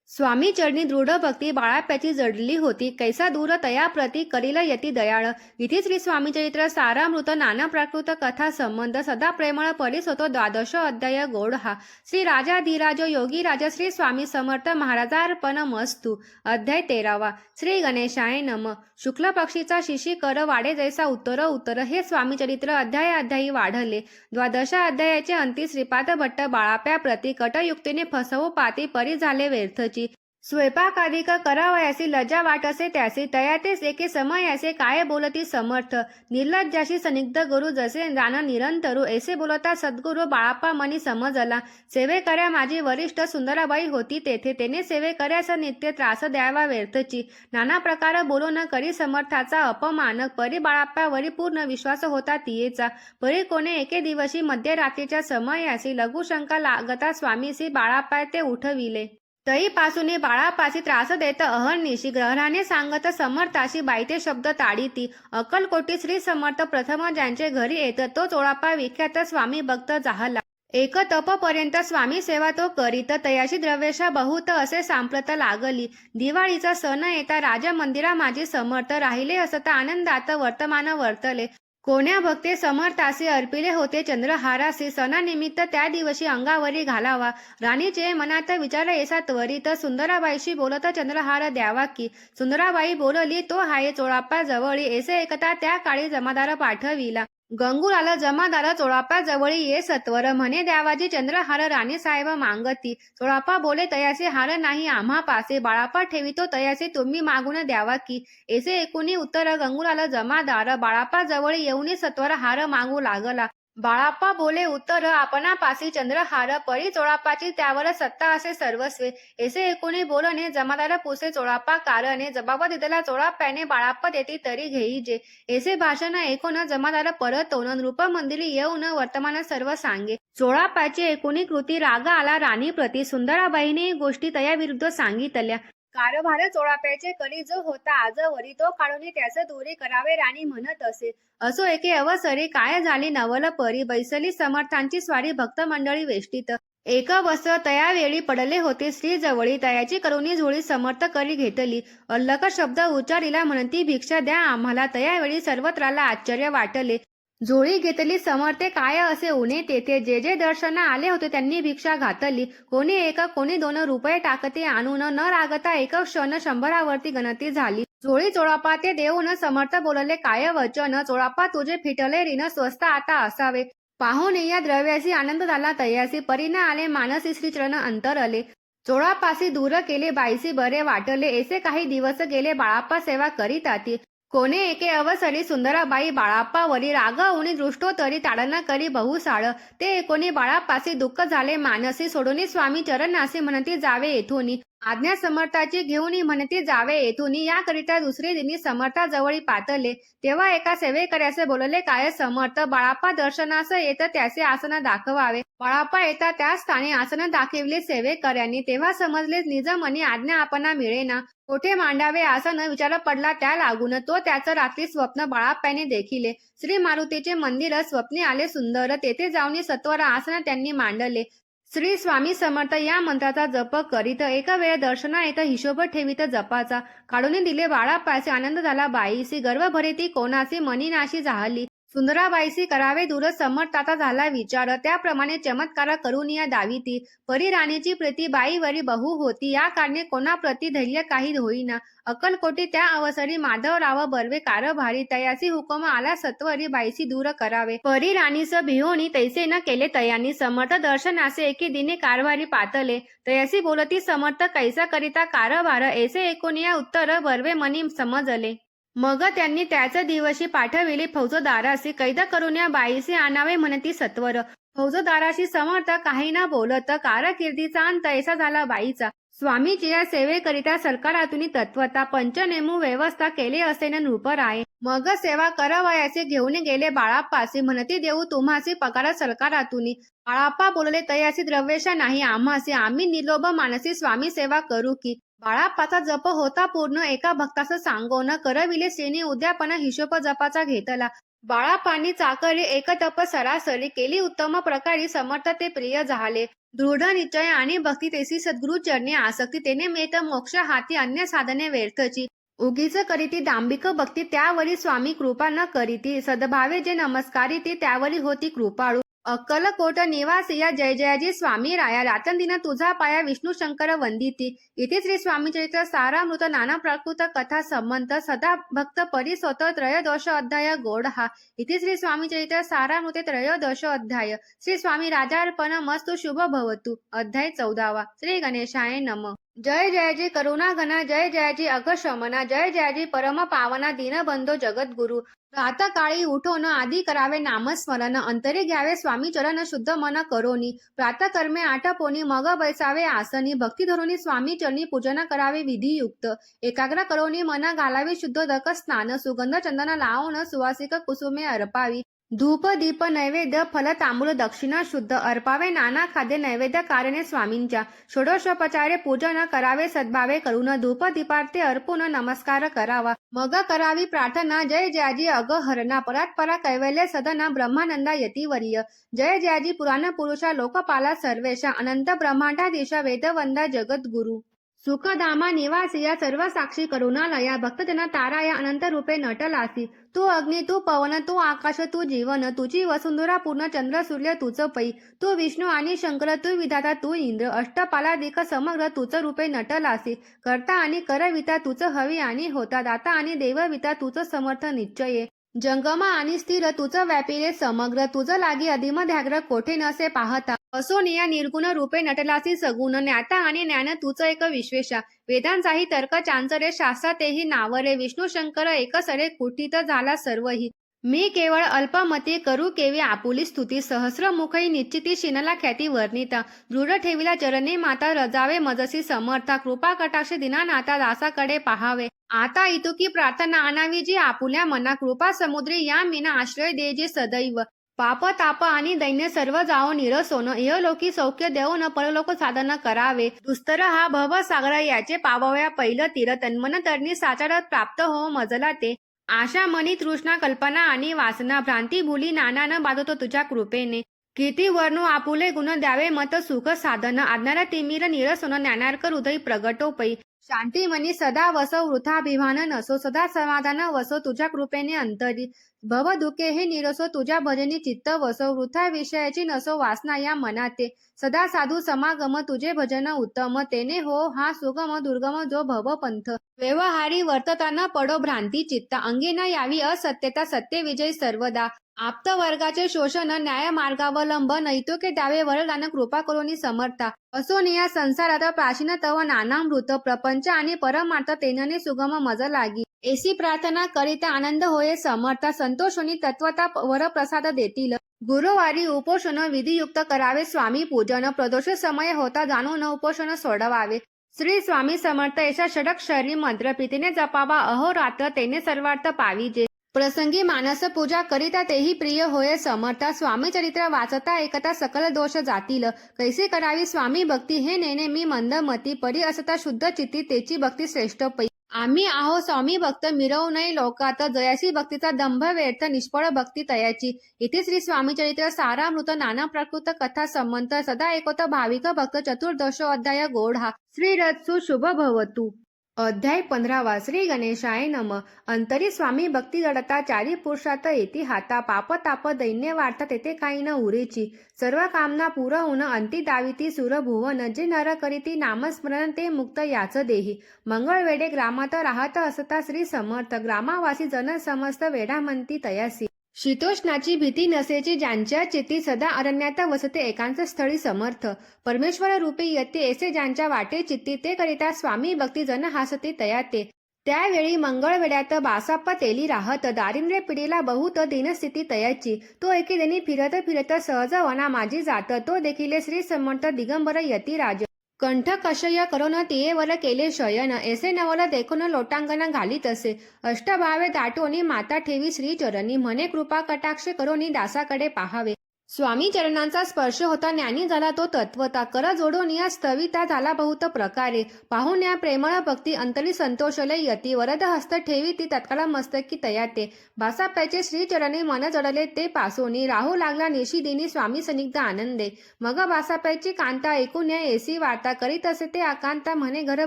स्वामी चरणी दृढ भक्ती बाळाप्याची जडली होती कैसा दूर तया प्रती करील यती दयाळ इथे श्री स्वामी चरित्र सारामृत नाना प्राकृत कथा संबंध सदा प्रेमळ परीस होतो 12 अध्याय गोड हा श्री राजाधिराज योगी राजा श्री स्वामी समर्थ महाराजार्पण मस्तु अध्याय 13 श्री गणेशाय नम शुक्ल पक्षीचा शिशी कर वाढे जैसा उत्तर उत्तर हे स्वामी चरित्र अध्यायी वाढले 12 अध्यायाचे अंती श्रीपाद भट्ट बाळाप्या प्रती कटयुक्तीने फसवू पाती परी झाले व्यर्थची स्वयंपाकादिक करावयासी लज्जा वाटसे त्यासी तयातेच एके समयासे काय बोलती समर्थ निर्लज्जाशी सनिग्ध गुरु जसे जाण निरंतरू ऐसे बोलता सद्गुरु बाळाप्पा मनी समजला सेवे कर्या माझी वरिष्ठ सुंदराबाई होती तेथे तेने सेवे कर्यास नित्य त्रास द्यावा व्यर्थची नाना प्रकार बोलो न करी समर्थाचा अपमान परी बाळाप्पावरी पूर्ण विश्वास होता तियेचा परी कोणे एके दिवशी मध्यरात्रीच्या समयासी लघुशंका लागता स्वामीसी बाळाप्पा ते उठविले तईपासून बाळापासी त्रास देत अहर्निशी ग्रहणाने सांगत समर्थाशी बाईते शब्द ताडीती अक्कलकोटी श्री समर्थ प्रथम ज्यांचे घरी येत तो चोळाप्पा विख्यात स्वामी भक्त जाहला एक तपपर्यंत स्वामी सेवा तो करीत तयाशी द्रव्यशा बहुत असे सांप्रत लागली दिवाळीचा सण येता राज मंदिरा माझे समर्थ राहिले असता आनंदात वर्तमान वर्तले कोण्या भक्ते समर्थासी अर्पिले होते चंद्रहारासी सणानिमित्त त्या दिवशी अंगावरी घालावा राणीचे मनात विचार येसा त्वरित सुंदराबाईशी बोलत चंद्रहार द्यावा की सुंदराबाई बोलली तो हाय चोळाप्पा जवळी ऐसे एकता त्या काळी जमादार पाठविला गंगूराला जमादार चोळाप्पा जवळी ये सत्वर म्हणे द्यावाजी चंद्रहार राणी साहेब मागती चोळाप्पा बोले तयासे हार नाही आम्हा पासे बाळाप्पा ठेवितो तयासे तुम्ही मागून द्यावा की ऐसे एकुणी उत्तर गंगूराला जमादार बाळाप्पा जवळी येऊनी सत्वर हार मागू लागला बाळाप्पा बोले उत्तर आपणापासी चंद्रहार परी चोळाप्पाची त्यावर सत्ता असे सर्वस्वे ऐसे एकुणी बोलणे जमादार पुसे चोळाप्पा कारणे जबाब दिदला चोळाप्याने बाळाप्पा देती तरी घेईजे ऐसे भाषण ऐकून जमादार परतोन नृप मंदिरी येऊन वर्तमान सर्व सांगे चोळाप्पाची एकुणी कृती राग आला राणी प्रती सुंदराबाईने गोष्टी तया विरुद्ध सांगितल्या कारभार चोळाप्याचे करी जो होता आजवरी तो काढून त्याच दूरी करावे राणी म्हणत असे असो एके अवसरी काय झाली नवल परी बैसली समर्थांची स्वारी भक्त मंडळी वेष्टीत एक वस्त्र तयावेळी पडले होते श्री जवळी तयाची करुणी झोळी समर्थ करी घेतली. अल्लख शब्द उच्चारिला म्हणती भिक्षा द्या आम्हाला. तयावेळी सर्वत्राला आश्चर्य वाटले. झोळी घेतली समर्थे काय असे उणे तेथे. जे जे दर्शना आले होते त्यांनी भिक्षा घातली. कोणी एक कोणी 2 रुपये टाकते आणून न रागता एक क्षण 100वरती गणती झाली. झोळी चोळापा ते देऊन समर्थ बोलले काय वचन. चोळापा तुझे फिटले ऋण स्वस्त आता असावे. पाहून या द्रव्यासी आनंद झाला तयासी. परीना आले मानसी श्रीचरण अंतरले. चोळापासी दूर केले बाईसी बरे वाटले. ऐसे काही दिवस गेले बाळाप्पा सेवा करीताती. कोणे एके अवसरी सुंदराबाई बाळाप्पावरी रागवून दृष्टोत्तरी ताडना करी बहुसाळ. ते कोणी बाळाप्पासी दुःख झाले मानसी. सोडून स्वामी चरणासी म्हणती जावे येथून. आज्ञा समर्थाची घेऊन म्हणती जावे येथून. याकरिता दुसरे दिनी समर्थाजवळी पातले. तेव्हा एका सेवेकऱ्यासे बोलले काय समर्थ. बाळाप्पा दर्शनास येत त्याचे आसन दाखवावे. बाळाप्पा येता त्या स्थानी आसन दाखविले सेवेकऱ्यांनी. तेव्हा समजले निज मनी आज्ञा आपणा मिळेना. कोठे मांडावे आसन विचार पडला त्या लागून. तो त्याचं रात्री स्वप्न बाळाप्पाने देखिले. श्री मारुतीचे मंदिर स्वप्ने आले सुंदर. तेथे जाऊन सत्वर आसन त्यांनी मांडले. श्री स्वामी समर्थ या मंत्राचा जप करीत. एक वेळ दर्शना येत हिशोब ठेवीत जपाचा. काढून दिले बाळाप्पाचे. आनंद झाला बाईसी. गर्व भरिती कोणासी मनीनाशी जाहली. सुंदराबाईसी करावे दूर समर्थाचा झाला विचार. त्याप्रमाणे चमत्कार करून या दावीती. परी राणीची प्रीती बाईवरी बहु होती. या कारणे कोणा प्रति धैर्य काही होईना. अक्कलकोटी त्या अवसरी माधवराव बर्वे कारभारी. तयासी हुकम आला सत्वरी बाईसी दूर करावे. परी राणीस भिवोनी तैसे न केले तयांनी. समर्थ दर्शनासे एके दिने कारभारी पातले. तयासी बोलती समर्थ कैसा करिता कारभार. ऐसे एकोनिया उत्तर बर्वे मनी समजले. मग त्यांनी त्याच दिवशी पाठविले फौजदारासी. कैद करून या बाईसी आणावे म्हणती सत्वर. फौजदाराशी समर्थ काही न बोलत. कारकिर्दीचा अंत ऐसा झाला बाईचा. स्वामीची या सेवेकरिता सरकारातून तत्वता पंचनेमू व्यवस्था केले असे न नृपराये. मग सेवा करावयाचे घेऊन गेले बाळाप्पासी. म्हणती देऊ तुम्हासी पगार सरकारातून. बाळाप्पा बोलले तयासी द्रव्यशा नाही आम्हासी. आम्ही निलोभ मानसी स्वामी सेवा करू की. बाळाप्पाचा जप होता पूर्ण. एका भक्तास सांगोन करविले श्रेणी उद्यापन हिशोब जपाचा घेतला. बाळाप्पांनी चाकरी एक तप सरासरी केली उत्तम प्रकारे. समर्थ ते प्रिय झाले. दृढ निश्चय आणि भक्ती तेसी सद्गुरु चरणी आसक्ती. तेने मेत मोक्ष हाती अन्य साधने व्यर्थची. उगीच करीती दांभिक भक्ती त्यावरी स्वामी कृपा न करीती. सद्भावे जे नमस्कारी ती त्यावरी होती कृपाळू. अक्कलकोट निवासिया जय जयाजी स्वामी राया. रातंदिन तुझा पाया विष्णू शंकर वंदिती. इथे श्री स्वामी चरित्र सारामृत नाना प्राकृत कथा संबंध सदा भक्त परिसोत त्रयोदश अध्याय गोड हा. इथे श्री स्वामी चरित्र सारामृते त्रयोदश अध्याय. श्री स्वामी राजार्पण मस्तु शुभ भवतु. अध्याय 14. श्री गणेशाय नमः. जय जयाजी करुणाघना. जय जयाजी अघशमना. जय जयाजी परम पावना. दीनबंधो जगद्गुरु. प्रातकाळी उठोन आधी करावे नामस्मरण. अंतरी घ्यावे स्वामी चरण शुद्ध मन करोनी. प्रातकर्मे आटपोनी मग बैसावे आसनी. भक्ती धरुनी स्वामी चरणी पूजन करावे विधियुक्त. एकाग्र करोनी मन घालावे शुद्धोदक स्नान. सुगंध चंदन लावून सुवासिक कुसुमे अर्पावी. धूप दीप नैवेद्य फल तांबूल दक्षिणा शुद्ध अर्पावे. नाना खाद्य नैवेद्य कारणे स्वामींच्या. षोडशोपचारे पूजन करावे सद्भावे करून. धूप दीपार्थे अर्पून नमस्कार करावा. मग करावी प्रार्थना. जय जयाजी अगहरणा. परात्परा कैवल्य सदना. ब्रह्मानंदा यतिवर्य. जय जयाजी पुराण पुरुषा लोकपाला सर्वेशा. अनंत ब्रह्मांडाधीशा वेदवंदा जगद्गुरु. सुखधामा निवासिया सर्व साक्षी करुणालया. भक्तजना ताराया अनंत रूपे नटलासी. तू अग्नी तू पवन तू आकाश तू जीवन. तुझी वसुंधरा पूर्ण चंद्र सूर्य तुझ पै. तू विष्णू आणि शंकर तू विधाता तू इंद्र. अष्टपालाधिक समग्र तुझ रूपे नटलासी. करता आणि करविता तुझ हवी आणि होता. दाता आणि देवविता तुझ समर्थ निश्चये. जंगमा आणि स्थिर तुझ व्यापिले समग्र. तुझ लागी अधिमध्याग्र कोठे नसे पाहता. असोनिया निर्गुण रूपे नटलासी सगुण. ज्ञाता आणि ज्ञान तुझ एक विश्वेशा. वेदांचाही तर्क चांचरे शास्त्र तेही नावरे. विष्णू शंकर एकसरे कुटीत झाला सर्वही. मी केवळ अल्पमती करू केवी आपुली स्तुती. सहस्रमुखई निश्चिती शिनला ख्याती वर्णिता. दृढ ठेविला चरणी माता रजावे मजसी समर्था. कृपा कटाक्षी दिनानाथा दासाकडे पहावे. आता इतुकी प्रार्थना आणावी जी आपुल्या मना. कृपा समुद्री या मीना आश्रय दे जे सदैव. पाप ताप आणि दैन्य सर्व जाओ निरसोन. इहलोकी सौख्य देऊन परलोक साधन करावे. दुस्तर हा भव सागर याचे पावया पैल तीर. तन्मन तरणी साचारात प्राप्त हो मजला ते. आशा मनी तृष्णा कल्पना आणि वासना. भ्रांती भुली नाना न बाधतो तुझ्या कृपेने. किती वर्णो आपुले गुण द्यावे मत सुख साधन आज्ञाला तिमिर निरसन ज्ञानार्क हृदय प्रगटोपै शांती मनी सदा वसो वृथाभिमान नसो सदा समाधान वसो तुझ्या कृपेने अंतरी भव दुखे हे निरसो तुझ्या भजनी चित्त वसो वृथा विषयाची नसो वासना या मनाते सदा साधू समागम तुझे भजन उत्तम तेने हो हा सुगम दुर्गम जो भव पंथ व्यवहारी वर्तताना पडो भ्रांती चित्त अंगी न यावी असत्यता सत्य विजय सर्वदा आप्त वर्गाचे शोषण न्याय मार्गावलंब नैतुके द्यावे वरदान कृपा करुणी समर्था असो निया संसारात प्राचीन तव नानामृत प्रपंच आणि परमार्थ तेनने सुगम मज लागी एसी प्रार्थना करिता आनंद होये समर्था संतोषोनी तत्वता वरप्रसाद देतील गुरुवारी उपोषण विधियुक्त करावे स्वामी पूजन प्रदोष समय होता जाणून उपोषण सोडवावे श्री स्वामी समर्थ ऐसा षडक्षरी मंत्र प्रीतीने जपावा अहोरात्र तेने सर्वार्थ पाविजे प्रसंगी मानस पूजा करिता तेही प्रिय होय समर्था स्वामी चरित्र वाचता एकता सकल दोष जातील कैसे करावी स्वामी भक्ती हे नेने मी मंदमती परी असता शुद्ध चित्ती तेची भक्ती श्रेष्ठ पै आम्ही आहो स्वामी भक्त मिरवू नये लोकात जयासी भक्तीचा दंभ व्यर्थ निष्फळ भक्ती तयाची इथे श्री स्वामी चरित्र सारामृत नाना प्राकृत कथा संबंध सदा एकोत भाविक भक्त चतुर्दश अध्याय गोड हा श्री रत्सु शुभ भवतु अध्याय 15 श्री गणेशाय नम अंतरी स्वामी भक्ती जडता चारी पुरुषात येती हाता पाप ताप दैन्य वार्ता तेथे काही न उरेची सर्व कामना पुरवून अंती दाविती सुर भुवन जे नर करीती नामस्मरण ते मुक्त याच देही मंगळवेढे ग्रामात राहत असता श्री समर्थ ग्रामावासी जन समस्त वेढा म्हणती तयासी शीतोष्णाची भीती नसेची ज्यांच्या चित्ती सदा अरण्यात वसते एकांत स्थळी समर्थ परमेश्वर रूपी येते ऐसे ज्यांच्या वाटे चित्ती ते करिता स्वामी भक्ती जन हासते तयाते त्यावेळी मंगळवेड्यात बासाप्पा तेली राहत दारिद्र्य पिढीला बहुत दीनस्थिती तयाची तो एके दिनी फिरत फिरत सहज वना माझी जात तो देखील श्री समर्थ दिगंबर यतिराज कंठ कषय करून तियेवर केले शयन ऐसे नवल देखून लोटांगण घालीत असे अष्टभावे दाटोनी माता ठेवी श्रीचरणी म्हणे कृपा कटाक्ष करोनी दासाकडे पाहावे स्वामी चरणांचा स्पर्श होता ज्ञानी झाला तो तत्वता कर जोडून या स्थविता झाला बहुत प्रकारे पाहून या प्रेमळ भक्ती अंतरी संतोषले यती वरद हस्त ठेवी ती तत्काळ मस्तकी तयाते बासाप्याचे श्रीचरणी मन जडले ते पासोनी राहू लागला निशिदिनी स्वामी सनिग्ध आनंदे मग बासाप्याची कांता ऐकून या एसी वार्ता करीत असे ते आकांता म्हणे घर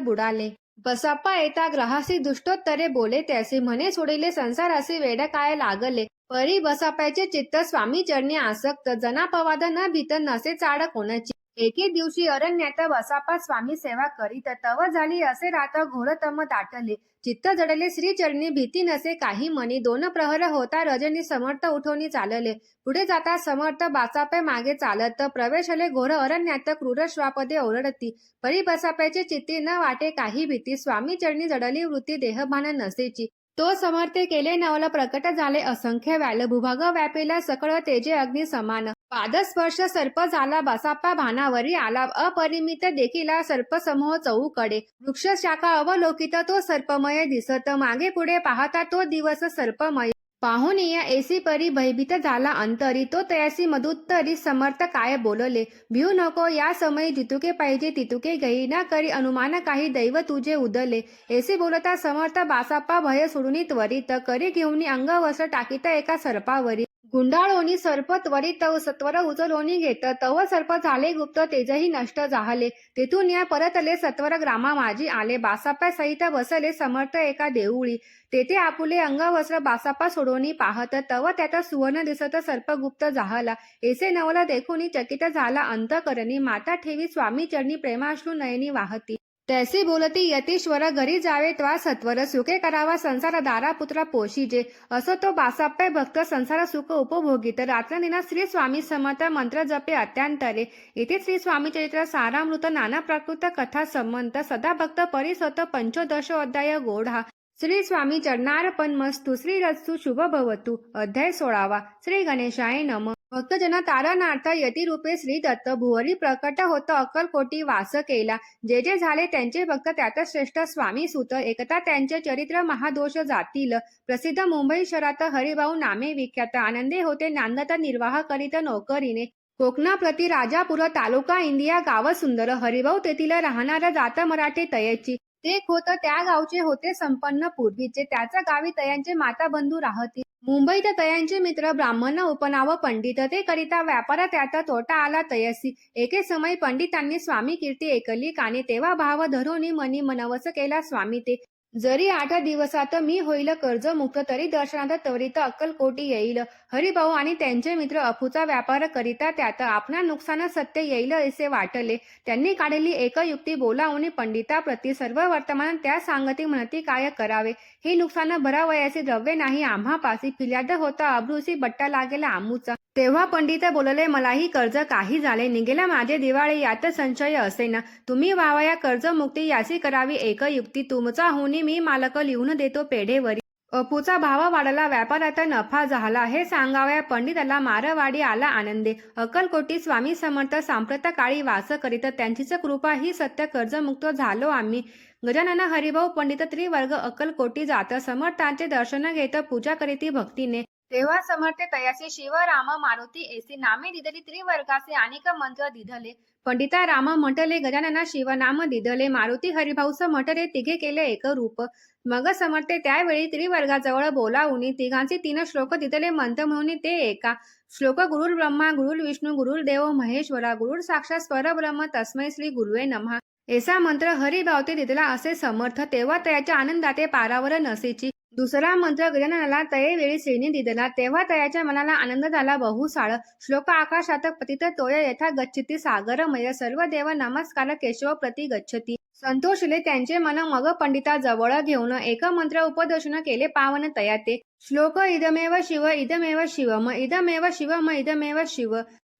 बुडाले बसाप्पा येता ग्रहासी दुष्टोत्तरे बोले त्यासे म्हणे सोडिले संसारासी वेड काय लागले परी बसाप्याचे चित्त स्वामी चरणी आसक्त जनापवाद न भीत नसे चाड कोणाची एके दिवशी अरण्यात बसाप्पा स्वामी सेवा करीत तव झाली असे रात घोरतम दाटले चित्त जडले श्रीचरणी भीती नसे काही मनी दोन प्रहर होता रजनी समर्थ उठवणी चालले पुढे जाता समर्थ बासापे मागे चालत प्रवेशले घोर अरण्यात क्रूर श्वापदे ओरडती परी बसाप्याचे चित्ती न वाटे काही भीती स्वामी चरणी जडली वृत्ती देहभान नसेची तो समर्थे केले नवल प्रकट झाले असंख्य व्याल भूभाग व्यापेला सकळ तेजे अग्नी समान पादस्पर्श सर्प झाला बसाप्पा भानावरी आला अपरिमित देखीला सर्प समूह चौकडे वृक्ष शाखा अवलोकित तो सर्पमय दिसत मागे पुढे पाहता तो दिवस सर्पमय पाहून या एसी परी भयभीत झाला अंतरी तो तयासी मधुत्तरी समर्थ काय बोलले भिऊ नको या समयी जितुके पाहिजे तितुके गई ना करी अनुमान काही दैव तुझे उदले एसी बोलता समर्थ बासाप्पा भय सोडून त्वरित करी घेऊन अंगवस्त्र टाकीत एका सर्पावरी गुंडाळोनी सर्प त्वरित सत्वर उचलोनी घेत तव सर्प झाले गुप्त तेजही नष्ट झाले तेथून या परतले सत्वर ग्रामा माझी आले बासाप्पा सहित बसले समर्थ एका देऊळी तेथे आपुले अंगवस्त्र बासाप्पा सोडोनी पाहत तव त्यात सुवर्ण दिसत सर्प गुप्त जाहला ऐसे नवल देखून चकित झाला अंतकरणी माता ठेवी स्वामी चरणी प्रेमाश्रू नयनी वाहती तैसी बोलती यतीश्वर घरी जावे त्वा सत्वर सुखे करावा संसार दारा पुत्र पोषीजे असो तो बासाप्पे भक्त संसार सुख उपभोगित रात्रंदिना श्री स्वामी समर्थ मंत्र जपे अत्यांतरे येथे श्री स्वामी चरित्र सारामृत नाना प्राकृत कथा संबंध सदा भक्त परिसत पंचोदश अध्याय गोड हा श्री स्वामी चरणार्पण मस्तु श्री रत्सु शुभ भवतु अध्याय 16 श्री गणेशाय नम भक्तजना तारणार्थ यतिरूपे श्री दत्त भुवरी प्रकट होत अक्कलकोटी वास केला जे जे झाले त्यांचे भक्त त्यात श्रेष्ठ स्वामी सुत एकता त्यांचे चरित्र महादोष जातील प्रसिद्ध मुंबई शहरात हरिभाऊ नामे विख्यात आनंदे होते नांदत निर्वाह करीत नोकरीने कोकणाप्रती राजापूर तालुका इंदिया गाव सुंदर हरिभाऊ तेथील राहणारा जात मराठे तयाची ते होत त्या गावचे होते संपन्न पूर्वीचे त्याच्या गावी तयांचे माता बंधू राहतील मुंबईत तयांचे मित्र ब्राह्मण उपनाव पंडित ते करिता व्यापार त्यात तोटा आला तयसी. एके समय पंडितांनी स्वामी कीर्ती ऐकली कानी तेव्हा भाव धरून मनी मनवस केला स्वामी ते. जरी 8 दिवसात मी होईल कर्जमुक्त तरी दर्शनात त्वरित अक्कलकोटी येईल. हरिभाऊ आणि त्यांचे मित्र अफूचा व्यापार करिता त्यात आपणा नुकसान सत्य येईल असे वाटले. त्यांनी काढली एक युक्ती बोलावून पंडिताप्रती सर्व वर्तमान त्या सांगती म्हणती काय करावे. हे नुकसान भरावयाचे द्रव्य नाही आम्हापासी फिर्याद होता अब्रूसी बट्टा लागेला आमूचा. तेव्हा पंडित बोलले मलाही कर्ज काही झाले निघेला माझे दिवाळे यात संशय असेना. तुम्ही व्हावया कर्जमुक्ती याची करावी एक युक्ती तुमचा होनी मी मालक लिहून देतो पेढेवरी. अपूचा भाव वाढला व्यापारात नफा झाला हे सांगावया पंडिताला मारवाडी आला आनंदे. अक्कलकोटी स्वामी समर्थ सांप्रत काळी वास करीत त्यांचीच कृपा ही सत्य कर्जमुक्त झालो आम्ही. गजानन हरिभाऊ पंडित त्रिवर्ग अक्कलकोटी जात समर्थांचे दर्शन घेत पूजा करीती भक्तीने. तेव्हा समर्थे तयासी शिव राम मारुती एसी नामे दिदली त्रिवर्गाचे अनेक मंत्र दिधले. पंडिता राम म्हटले गजानना शिवनाम दिधले मारुती हरिभाऊस म्हटले तिघे केले एक रूप. मग समर्थे त्यावेळी त्रिवर्गाजवळ बोलावून तिघांचे 3 श्लोक दिधले मंत्र म्हणून ते एका. श्लोक गुरुर् ब्रह्मा गुरुर् विष्णू गुरुर्देव महेश्वरा गुरुर साक्षात परब्रह्म तस्मै श्री गुरुवे नमः. ऐसा मंत्र हरिभावते दिदला असे समर्थ तेव्हा त्याच्या आनंदाते पारावर नसेची. दुसरा मंत्र गजाननाला तयेवेळी श्रेणी दिदला तेव्हा तयाच्या मनाला आनंद झाला बहुसाळ. श्लोक आकाशात पतित तोय यथा गच्छती सागरमय सर्व देव नमस्कार केशव प्रति गच्छती. संतोषले त्यांचे मन मग पंडिता जवळ घेऊन एक मंत्र उपदेशन केले पावन तयाते. श्लोक इदमेव शिव इदमेव शिवम इदमेव शिवम इदमेव शिव.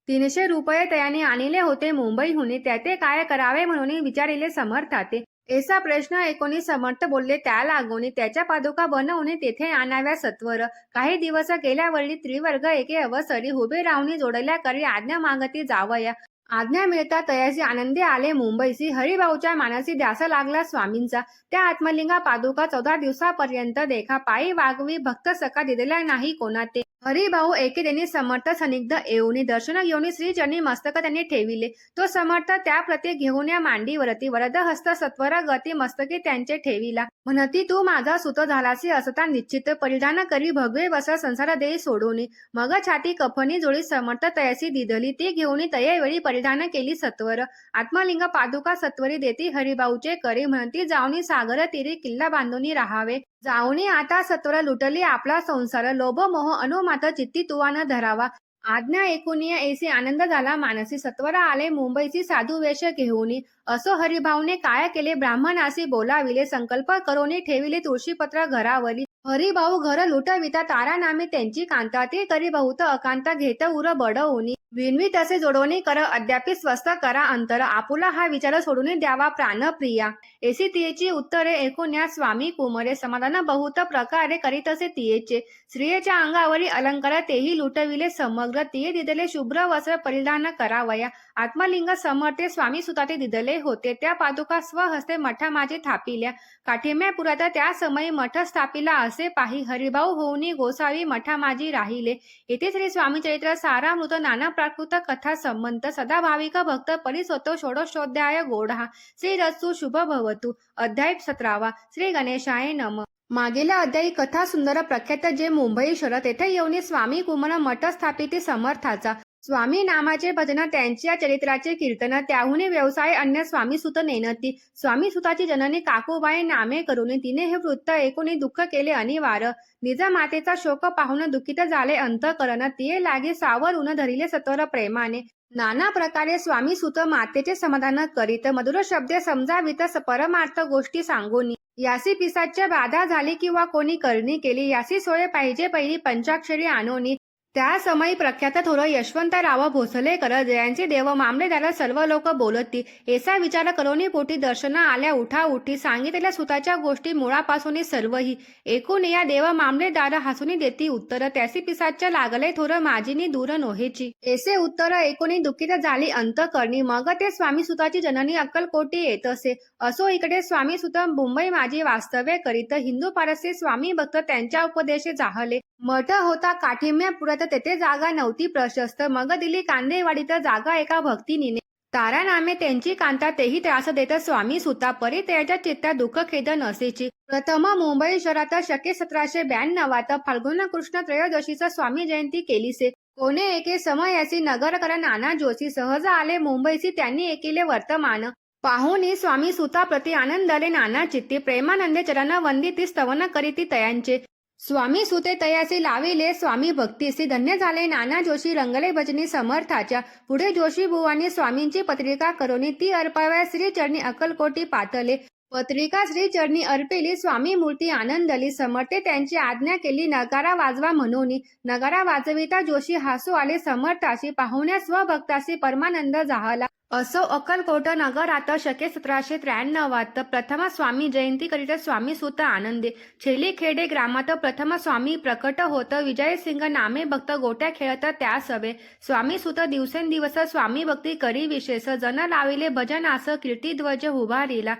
300 रुपये तयाने आणले होते मुंबईहून त्याते काय करावे म्हणून विचारिले समर्थाते. ऐसा प्रश्न ऐकून समर्थ बोलले त्या लागून त्याच्या पादुका बनवून तेथे आणाव्या सत्वर. काही दिवस गेल्यावरली त्रिवर्ग एके अवसरी उभे राहून जोडल्या करी आज्ञा मागती जावया. आज्ञा मिळता तयासी आनंदी आले मुंबईसी. हरिभाऊच्या मानसी ध्यास लागला स्वामींचा. त्या आत्मलिंगा पादुका 14 दिवसापर्यंत देखा पायी वागवी भक्त सका दिलेला नाही कोणाते. हरिभाऊ एकेदिनी समर्थ सनिग्ध येऊन दर्शन घेऊन श्रीचरणी मस्तक त्यांनी ठेविले. तो समर्थ त्याप्रती घेऊन या मांडीवरती वरद हस्त सत्वर गती मस्तकी त्यांचे ठेविला. म्हणती तू माझा सुत झालासी असता निश्चित परिधान करी भगवे वस संसार देई सोडून. मग छाती कफनी जोडी समर्थ तयासी दिधली ती घेऊन तयेवेळी परिधान केली सत्वर. आत्मलिंग पादुका सत्वरी देती हरिभाऊचे करी म्हणती जाऊनी सागर तीरी किल्ला बांधून राहावे. जाऊनी आता सत्वर लुटली आपला संसार लोभ मोह अनुमात चित्ती तुवान धरावा. आज्ञा ऐकूनिया ऐसी आनंद झाला मानसी. सत्वर आले मुंबईची साधू वेश घेऊनी. असो हरिभाऊने काय केले ब्राह्मणासी बोलाविले संकल्प करोनी ठेविले तुळशीपत्र घरावरी. हरिभाऊ घर लुटविता तारा नामे त्यांची कांता ते करी बहुत अकांता घेत उर बडवूनी. विणवी तसे जोडवणी कर अद्यापि स्वस्थ करा अंतर आपुला हा विचार सोडून द्यावा प्राणप्रिया. ऐसी तियेची उत्तरे ऐकून या स्वामी कुमरे समाधान बहुत प्रकारे करीतसे तियेचे. स्त्रियेच्या अंगावरी अलंकार तेही लुटविले समग्र तिये दिदले शुभ्र वस्त्र परिधान करावया. आत्मलिंग समर्थे स्वामी सुताते दिदले होते त्या पादुका स्वहस्ते मठा माझे थापिल्या. काठिम्यापुरात त्या समयी मठ स्थापिला असे पाही हरिभाऊ होऊनी गोसावी मठा माझी राहिले. येथे श्री स्वामी चरित्र सारामृत नाना प्राकृत कथा संबंध सदा भाविक भक्त परिसोतो षोडशोध्याय गोढा. श्री रस्तु शुभ भवतु. अध्याय 17. श्री गणेशाय नम. मागेला अध्यायी कथा सुंदर प्रख्यात जे मुंबई शहर तेथे येऊन स्वामी कुमन मठ स्थापित समर्थाचा. स्वामी नामाचे भजन त्यांच्या चरित्राचे कीर्तन त्याहून व्यवसाय अन्य स्वामी सुत नेनती. स्वामी सुताची जननी काकूबाई नामे करून तिने हे वृत्त ऐकून दुःख केले अनिवार्य. निज मातेचा शोक पाहून दुःखित झाले अंतकरण. तिये लागे सावर ऊन धरिले सत्वर प्रेमाने. नाना प्रकारे स्वामी सुत मातेचे समाधान करीत मधुर शब्दे समजावित परमार्थ गोष्टी सांगून. यासी पिसाच्या बाधा झाली किंवा कोणी करणी केली यासी सोय पाहिजे पहिली पंचाक्षरी आणोनी. त्या समयी प्रख्यात थोर यशवंतराव भोसलेकर जयांचे देव मामलेदार सर्व लोक बोलती. ऐसा विचार करोनी पोटी दर्शन आल्या उठा उठी सांगितलेल्या सुताच्या गोष्टी मुळापासून सर्वही ऐकून या देव मामलेदार हसून देती उत्तर त्यासी पिसाच्या लागले थोर माझीनी दूर नोहेची. ऐसे उत्तर ऐकून दुःखित झाली अंतकरणी. मग ते स्वामी सुताची जननी अक्कलकोटी येत असे. असो इकडे स्वामी सुत मुंबई माझी वास्तव्य करीत. हिंदू पारसी स्वामी भक्त त्यांच्या उपदेशे जाहले. मठ होता काठिम्यापुरात तेथे जागा नव्हती प्रशस्त. मग दिली कांदेवाडीत जागा एका भक्तिनीने. तारा नामे त्यांची कांता तेही त्रास देत स्वामी सुता परी त्याच्या चित्तात दुःख खेद नसेची. प्रथम मुंबई शहरात शके 1792 फाल्गुन कृष्ण त्रयोदशीचा स्वामी जयंती केलीसे. कोणे एके समयासी नगरकर नाना जोशी सहज आले मुंबईसी त्यांनी एकिले वर्तमान. पाहुनी स्वामी सुता प्रति आनंदले नाना चित्ती प्रेमानंदे चरण वंदिती स्तवन करीती तयांचे. स्वामी सुते तयासी लाविले स्वामी भक्तीसी धन्य झाले नाना जोशी रंगले भजनी समर्थाच्या. पुढे जोशी बुवांनी स्वामींची पत्रिका करोनी ती अर्पाव्या श्रीचरणी अक्कलकोटी पाठले. पत्रिका श्रीचरणी अर्पिली स्वामी मूर्ती आनंदली समर्थे त्यांची आज्ञा केली नगारा वाजवा म्हणून. नगारा वाजविता जोशी हसू आले समर्थाशी पाहुण्या स्वभक्ताशी परमानंद जाहला. असो अक्कलकोट नगरात शके 1793 प्रथम स्वामी जयंती करीत स्वामी सुत आनंदे. छेलीखेडे ग्रामात प्रथम स्वामी प्रकट होत विजयसिंग नामे भक्त गोट्या खेळत त्या सवे. स्वामी सुत दिवसेंदिवस स्वामी भक्ती करी विशेष जन लाविले भजनास कीर्तिध्वज उभारिला.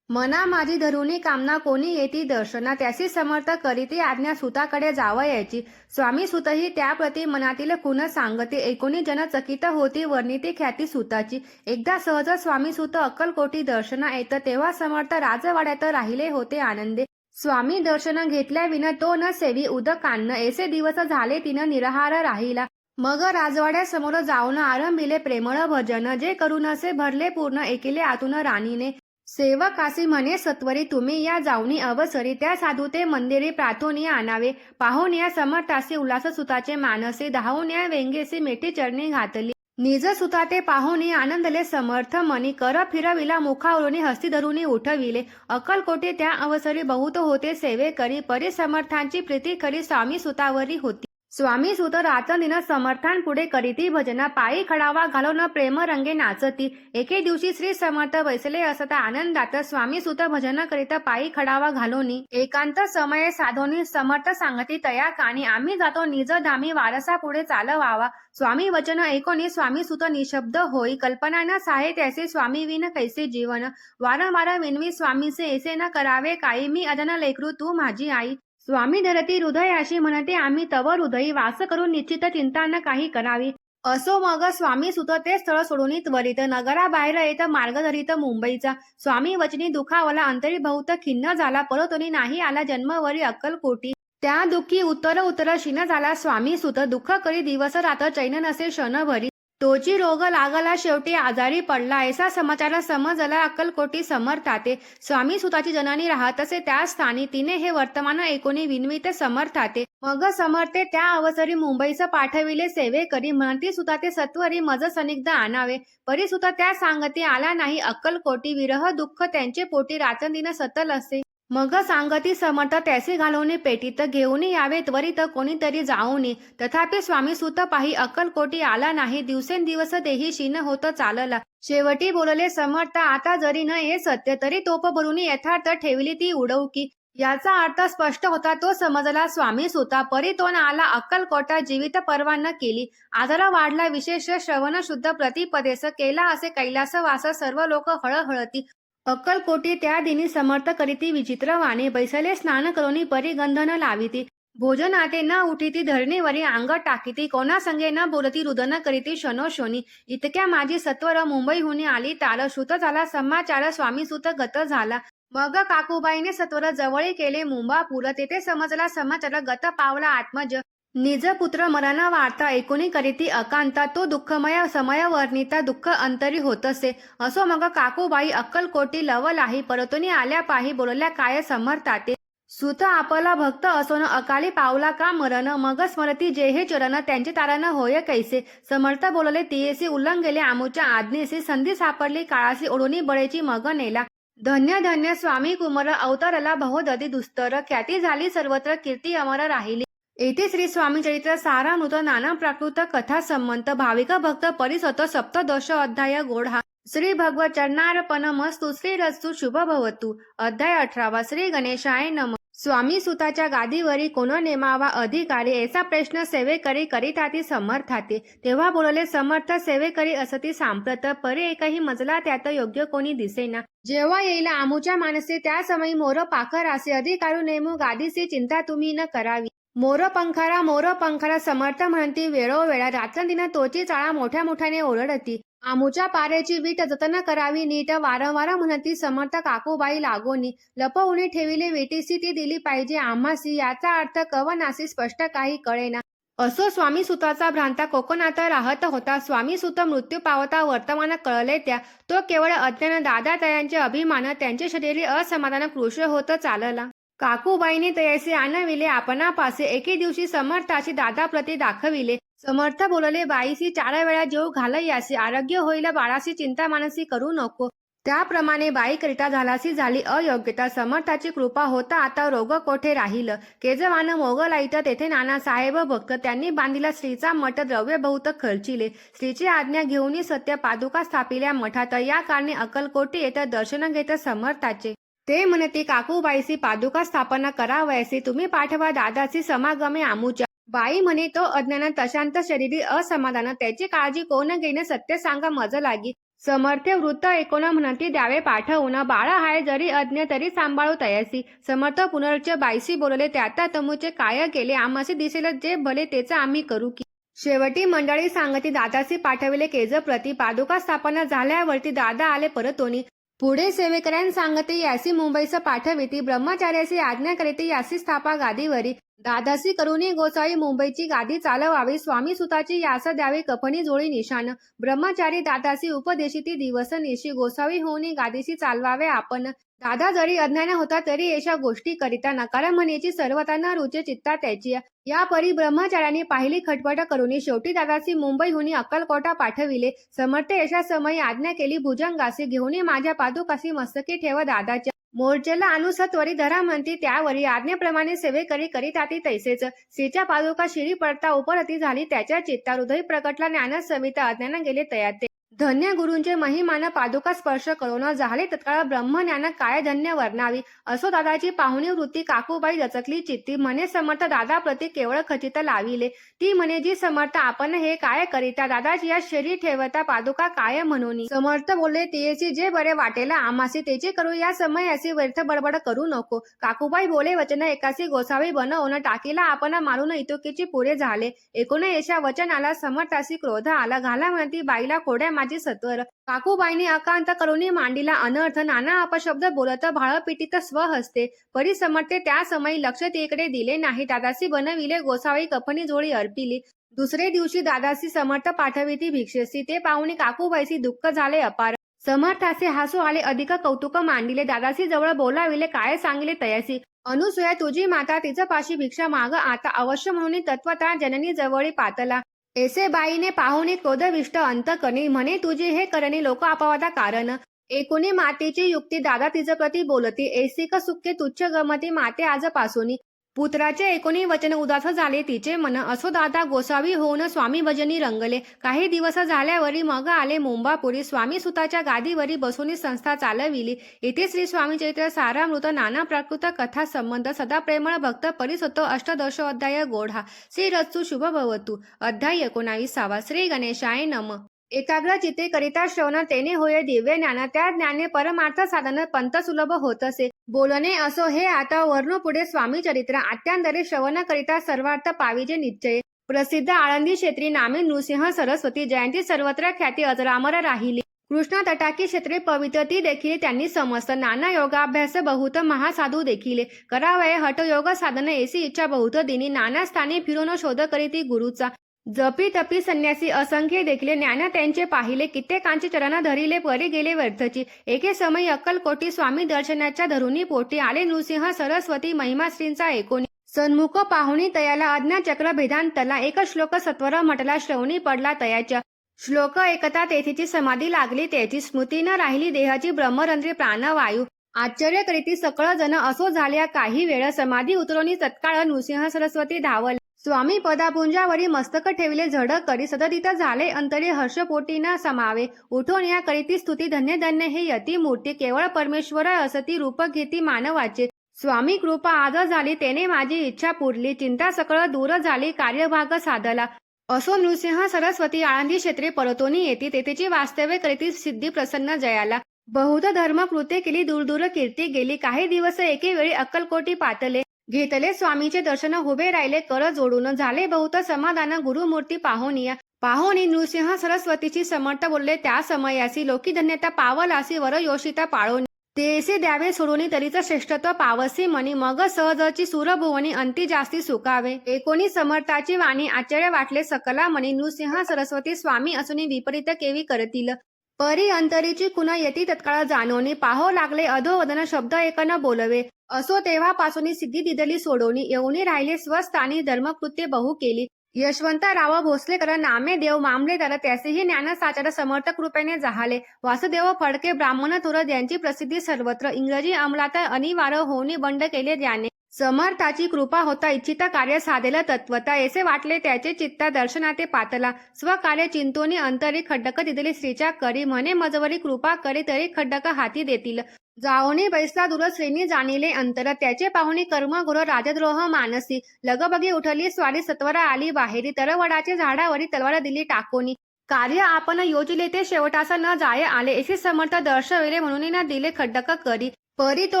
मना माझी धरुणी कामना कोणी येती दर्शना त्यासी समर्थ करीती आज्ञा सुताकडे जावयाची. स्वामी सुतही त्याप्रती मनातील खुण सांगते एकोणी जन चकित होती वर्णिती ख्याती सुताची. एकदा सहज स्वामी सुत अक्कलकोटी दर्शना येत तेव्हा समर्थ राजवाड्यात राहिले होते आनंदे. स्वामी दर्शन घेतल्या विन तो न सेवी उदकान्न ऐसे दिवस झाले तिनं निराहार राहिला. मग राजवाड्यासमोर जाऊन आरंभिले प्रेमळ भजन जे करून असे भरले पूर्ण एकिले आतून राणीने. सेवकासी म्हणे सत्वरी तुम्ही या जाऊनी अवसरी त्या साधू ते मंदिरी प्रार्थोनी आणावे. पाहून या समर्थासी उल्हास सुताचे मानसी धावून या वेंगेसी मेठी चरणी घातली. निज सुता ते पाहुनी आनंदले समर्थ मनी कर फिरविला मुखावरुनी हस्ती धरुनी उठविले. अक्कलकोटे त्या अवसरी बहुत होते सेवे करी परी समर्थांची प्रीती करी स्वामी सुतावरी होती. स्वामी सुत रात्रदिन समर्थांपुढे करीती भजना पायी खडावा घालून प्रेम रंगे नाचती. एके दिवशी श्री समर्थ बैसले असता आनंदात स्वामी सुत भजन करीत पायी खडावा घालोनी. एकांत समय साधोनी समर्थ सांगती तया कानी आम्ही जातो निज धामी वारसा पुढे चालवावा. स्वामी वचन ऐकोनी स्वामी सुत निशब्द होई कल्पना न साहे त्याचे स्वामी विन कैसे जीवन. वारंवार विनवी स्वामीचे ऐसे न करावे काही मी अजन लेकरू तू माझी आई. स्वामी धरती हृदयाशी म्हणते आम्ही तव हृदयी वास करून निश्चित चिंता न काही करावी. असो मग स्वामी सुत ते स्थळ सोडून त्वरित नगराबाहेर येत मार्ग धरित मुंबईचा. स्वामी वचनी दुखावला अंतरी बहुत खिन्न झाला परतोनी नाही आला जन्मवरी अक्कलकोटी. त्या दुःखी उत्तर क्षीण झाला स्वामी सुत दुःख करी दिवस रात्र चैन नसे क्षणभरी. तोची रोग लागला शेवटी आजारी पडला ऐसा समाचार समजला अक्कलकोटी समर्थाते. स्वामी सुताची जननी राहत असे त्या स्थानी तिने हे वर्तमान ऐकोनी विनवित समर्थाते. मग समर्थे त्या अवसरी मुंबईस पाठविले सेवे करी म्हणती सुताते सत्वरी मज सनिग्ध आणावे. परी सुत त्या सांगती आला नाही अक्कलकोटी विरह दुःख त्यांचे पोटी रात्रंदिन सतल असे. मग सांगती समर्थ त्यासी घालवणे पेटीत घेऊन यावे त्वरित कोणीतरी जाऊनी. तथापि स्वामी सुत पाही अक्कलकोटी आला नाही दिवसेंदिवस देही क्षीण होत चालला. शेवटी बोलले समर्थ आता जरी न हे सत्य तरी तोप भरून यथार्थ ठेवली ती उडवकी. याचा अर्थ स्पष्ट होता तो समजला स्वामी सुता. परी तो आला अक्कलकोटा जीवित परवा न केली. आजार वाढला विशेष श्रवण शुद्ध प्रतिपदेस केला असे कैलास वास सर्व लोक हळहळती. अक्कलकोटी त्या दिनी समर्थ करीती विचित्र वाणी बैसले स्नान करोनी परी गंधन लाविती. भोजनाते न उठीती धरणीवरी अंग टाकीती कोणा संगे न बोलती रुदन करीती शनोशोनी. इतक्या माझी सत्वर मुंबईहून आली ताल श्रुत झाला समाचार स्वामी सुत गत झाला. मग काकूबाईने सत्वर जवळी केले मुंबापूर तेथे समजला समाचार गत पावला आत्मज. निज पुत्र मरण वार्ता ऐकुनी करीती अकांता तो दुःखमय समय वर्णिता दुःख अंतरी होतसे. असो मग काकूबाई अक्कलकोटी लवलाही परतुनी आल्या पाही बोलल्या काय समर्थाते. सुत आपला भक्त असोन अकाली पावला का मरण मग स्मरती जे हे चरण त्यांचे तारण होय कैसे. समर्थ बोलले तियेसी उल्लंघेले आमुच्या आज्ञेसी संधी सापडली काळासी ओढूनी बळेची मग नेला. धन्य धन्य स्वामी कुमार अवतारला बहुदधी दुस्तर ख्याती झाली सर्वत्र कीर्ती अमर राहिली. येथे श्री स्वामी चरित्र सारामृत नाना प्राकृत कथा संमंत भाविक भक्त परिसत सप्तदश अध्याय गोढा. श्री भगवत चरणार्पण मस्तु श्री रस्तु शुभ भवतु. अध्याय 18 श्री गणेशाय नमः. स्वामी सुताच्या गादीवरी कोण नेमावा अधिकारी ऐसा प्रश्न सेवेकरी करीताती समर्थाते. तेव्हा बोलले समर्थ सेवेकरी असती सांप्रत परी एकही मजला त्यात योग्य कोणी दिसेना. जेव्हा येईल आमुच्या मानसी त्या समयी मोर पाखरासे अधिकारू नेमू गादीची चिंता तुम्ही न करावी. मोर पंखारा समर्थ म्हणती वेळोवेळा रात्रंदिन तोची चाळा मोठ्या मोठ्याने ओरडती. आमुच्या पाऱ्याची वीट जतन करावी नीट वारंवार म्हणती समर्थ काकूबाई लागोनी लपवून ठेविले वेटीसी ती दिली पाहिजे आम्हासी याचा अर्थ कवनासी स्पष्ट काही कळेना. असो स्वामी सुताचा भ्रांता कोकणात राहत होता. स्वामी सुत मृत्यू पावता वर्तमान कळले त्या तो केवळ अज्ञान दादा तयांचे अभिमान त्यांचे शरीरी असमाधान कृश होत चालला. काकूबाईने तयासी आणविले आपणापासे एके दिवशी समर्थाची दादाप्रती दाखविले. समर्थ बोलले बाईसी 4 वेळा जेव घालयासी आरोग्य होईल बाळासी चिंता मानसी करू नको. त्याप्रमाणे बाईकरिता झालासी झाली अयोग्यता. समर्थाची कृपा होता आता रोग कोठे राहील. केजवान मोगलाईत तेथे नानासाहेब भक्त त्यांनी बांधिला श्रीचा मठ द्रव्य बहुत खर्चिले. श्रीची आज्ञा घेऊन सत्य पादुका स्थापिल्या मठात. या कारणे अक्कलकोटी येत दर्शन घेत समर्थाचे. ते म्हणते काकूबाईसी पादुका स्थापना करावयासी तुम्ही पाठवा दादाची समागमे आमुच्या. बाई म्हणे तो अज्ञान तशांत शरीरी असमाधान त्याची काळजी कोण घेणे सत्य सांगा मज लागी. समर्थ वृत्त ऐकून म्हणती द्यावे पाठवून बाळ हाय जरी अज्ञ तरी सांभाळू तयासी. समर्थ पुनर्च बाईसी बोलले त्यात तमुचे काय केले आम्हासी दिसेल जे भले तेच आम्ही करू की. शेवटी मंडळी सांगती दादासी पाठविले केज प्रति पादुका स्थापना झाल्यावरती दादा आले परतोनी. पुढे सेवेकऱ्यां सांगते यासी मुंबईस पाठविती ब्रह्मचार्यासी आज्ञा करीती यासी स्थापा गादीवरी. दादासी करुणी गोसावी मुंबईची गादी चालवावी स्वामी सुताची यास द्यावी कफनी जोळी निशान. ब्रह्मचारी दादासी उपदेशिती दिवस निशी गोसावी होऊन गादीशी चालवावे आपण. दादा जरी अज्ञान होता तरी येशा गोष्टी करिता नकार म्हणेची सर्वता न रुचे चित्ता त्याची. या परी ब्रह्मचार्याने पाहिली खटपट करुनी शेवटी दादासी मुंबईहून अक्कलकोटा पाठविले. समर्थ येशा समयी आज्ञा केली भुजंगासी घेऊन माझ्या पादुकासी मस्तकी ठेव दादाच्या. मोर्चेला अनुसत्वरी धरा म्हणती त्यावरी आज्ञेप्रमाणे सेवेकरी करीताती तैसेच. श्रीच्या पादुका शिरी पडता उपरती झाली त्याच्या चित्ता हृदय प्रकटला ज्ञान सविता अज्ञान गेले तयाते. धन्य गुरूंचे महिमान पादुका स्पर्श करून झाले तत्काळ ब्रह्मज्ञान काय धन्य वर्णावी. असो दादाची पाहुणी वृत्ती काकूबाई दचकली चित्ती म्हणे समर्थ दादा प्रति केवळ खचित लाविले. ती म्हणे जी समर्थ आपण हे काय करिता दादाची या शरीर ठेवता पादुका काय म्हणून. समर्थ बोलले तेची जे बरे वाटेल आम्हासी तेचे करू या समयासी व्यर्थ बडबड करू नको. काकूबाई बोले वचन एकासी गोसावी बनवून टाकीला आपण मारून इतुकीची पुरे झाले. एकूण येशा वचनाला समर्थासी क्रोध आला घाला म्हणती बाईला खोड्या माझी सत्वर. काकूबाईने अकांत करुणी मांडीला अनर्थ नाना अपशब्द बोलत भाळपिटीत स्वहस्ते. परी समर्थे त्या समयी लक्ष तिकडे दिले नाही. दादासी बनविले गोसावी कफनी जोळी अर्पिली. दुसरे दिवशी दादासी समर्थ पाठविती भिक्षेसी. ते पाहुणे काकूबाईसी दुःख झाले अपार. समर्थाचे हसू आले अधिक कौतुक मांडिले. दादासी जवळ बोलाविले काय सांगिले तयासी. अनुसूया तुझी माता तिचं पाशी भिक्षा माग आता अवश्य म्हणून तत्वता जननी जवळी पातला. ऐसे बाईने पाहुणे क्रोधविष्ट अंतकरणी म्हणे तुझे हे करणे लोक अपवादा कारण. एकोणी मातेची युक्ती दादा तिचं प्रति बोलती ऐसिक सुखे तुच्छ गमती माते आजपासून. पुत्राचे एकोणी वचन उदास झाले तिचे मन. असो दादा गोसावी होऊन स्वामी भजनी रंगले. काही दिवस झाल्यावरी मग आले मुंबापुरी. स्वामी सुताच्या गादीवरी बसून संस्था चालविली. इथे श्री स्वामी चरित्र सारामृत नाना प्राकृत कथा संबंध सदा प्रेमळ भक्त परिसतो अष्टदशोध्याय गोढा. श्री रत्सु शुभ भवतु. अध्याय 19. श्री गणेशाय नम. एकाग्र चित्ते करिता श्रवण तेने होय दिव्य ज्ञान. त्या ज्ञाने परमार्थ साधन पंत सुलभ होत असे. बोलणे असो हे आता वर्णू पुढे स्वामी चरित्र. आत्यांदरे श्रवण करिता सर्वार्थ पाविजे निश्चय. प्रसिद्ध आळंदी क्षेत्री नामे नृसिंह सरस्वती जयंती सर्वत्र ख्याती अजरामर राहिली. कृष्णा तटाकी क्षेत्रे पवित्र ती देखील त्यांनी समस्त. नाना योगाभ्यास बहुत महासाधू देखील. करावये हठयोग साधन ऐसी इच्छा बहुत दिनी. नाना स्थानी फिरून शोध करीती गुरुचा. जपी तपी संन्यासी असंख्य देखले. ज्ञान त्यांचे पाहिले कित्येकांचे चरण धरिले परी गेले व्यर्थची. एके समयी अक्कलकोटी स्वामी दर्शनाच्या धरुणी पोटी आले नृसिंह सरस्वती महिमा श्रींचा एकोणी. सन्मुख पाहुणी तयाला अज्ञाचक्र भेदांतला. एक श्लोक सत्वर म्हटला श्रवणी पडला तयाच्या. श्लोक एकता तेथीची समाधी लागली त्याची. स्मृती न राहिली देहाची ब्रह्मरंध्री प्राणवायू. आश्चर्य करीती सकळ जन असो झाल्या काही वेळ. समाधी उतरवणी तत्काळ नृसिंह सरस्वती धावल. स्वामी पदापुंजावरी मस्तक ठेविले झड करी. सदतीत झाले अंतरी हर्षपोटी न समावे. उठून या करीती स्तुती धन्य धन्य हे यती मूर्ती. केवळ परमेश्वर असती रूप घेती मानवाचे. स्वामी कृपा आज झाली तेने माझी इच्छा पुरली. चिंता सकळ दूर झाली कार्यभाग साधला. असो नृसिंह सरस्वती आळंदी क्षेत्रे परतोनी येती. तेथेची वास्तव्य करीती सिद्धी प्रसन्न जयाला. बहुत धर्म कृत्ये केली दूर दूर कीर्ती गेली. काही दिवस एके वेळी अक्कलकोटी पातले. घेतले स्वामीचे दर्शन उभे राहिले कर जोडून. झाले बहुत समाधान गुरुमूर्ती पाहुनिया. पाहुणी नृसिंह सरस्वतीची समर्थ बोलले त्या समयासी लोकी धन्यता पावलासी वर योषिता पाळोनी तेसी द्यावे सोडून तरीच श्रेष्ठत्व पावसी म्हणी मग सहजची सुरभुवनी अंती जास्ती सुकावे. एकोणी समर्थाची वाणी आश्चर्य वाटले सकला म्हणी नृसिंह सरस्वती स्वामी असून विपरीत केवी करतील. परी अंतरीची कुण येती तत्काळ जाणवणी पाहो लागले अधोवदन शब्द एक न बोलवे. असो तेव्हापासून सिद्धी दिदली सोडवणी येऊनी राहिले स्वस्थानी धर्मकृत्य बहु केली. यशवंतराव भोसलेकर नामे देव मामलेदार त्यासेही ज्ञान साचार समर्थ कृपेने जहाले. वासुदेव फडके ब्राह्मण थोर यांची प्रसिद्धी सर्वत्र इंग्रजी अंमलात अनिवार्य होऊन बंड केले ज्याने समर्थाची कृपा होता इच्छिता कार्य साधेल तत्वता ऐसे वाटले त्याचे चित्ता दर्शनाते पातला. स्वकार्य चिंतोनी अंतरी खड्डक दिदली स्त्रीच्या करी म्हणे मजवरी कृपा करी तरी खड्डक हाती देतील. जाओनी बैसला दूर श्रेणी जाणिले अंतर त्याचे पाहुणी कर्म गुर राजद्रोह मानसी लगबगी उठली स्वारी सत्वरा आली बाहेरी तरवडाचे झाडावरी तलवार दिली टाकोनी कार्य आपण योजिले ते शेवटास न जाय आले ऐसे समर्थ दर्शविले म्हणून न दिले खड्डक करी. परी तो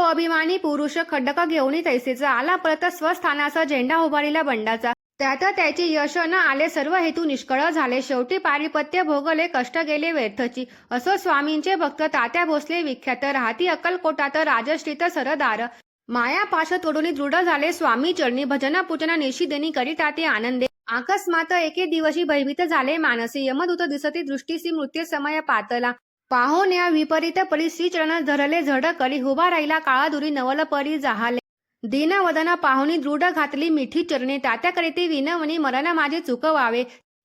अभिमानी पुरुष खड्डक घेऊन तैसेच आला परत स्वस्थानाचा झेंडा उभारिला बंडाचा. त्यात त्याची यश न आले सर्व हेतू निष्कळ झाले. शेवटी पारिपत्य भोगले कष्ट गेले व्यर्थची. असो स्वामींचे भक्त तात्या भोसले विख्यात राहती अक्कलकोटात राजश्रीत सरदार. माया पाश तोडून दृढ झाले स्वामी चरणी भजन पूजन निशिदिनी करीता ते आनंदे. अकस्मात एके दिवशी भयभीत झाले मानसी यमदूत दिसती दृष्टीसी मृत्यू समय पातला. पाहोण्या विपरीत परी श्रीचरण धरले झड करी उभा राहिला काळा दुरी नवल परी जहाले. दीनवदन पाहुणी दृढ घातली मिठी चरणी तात्याकरिती विनवणी मरण माझे चुकवावे.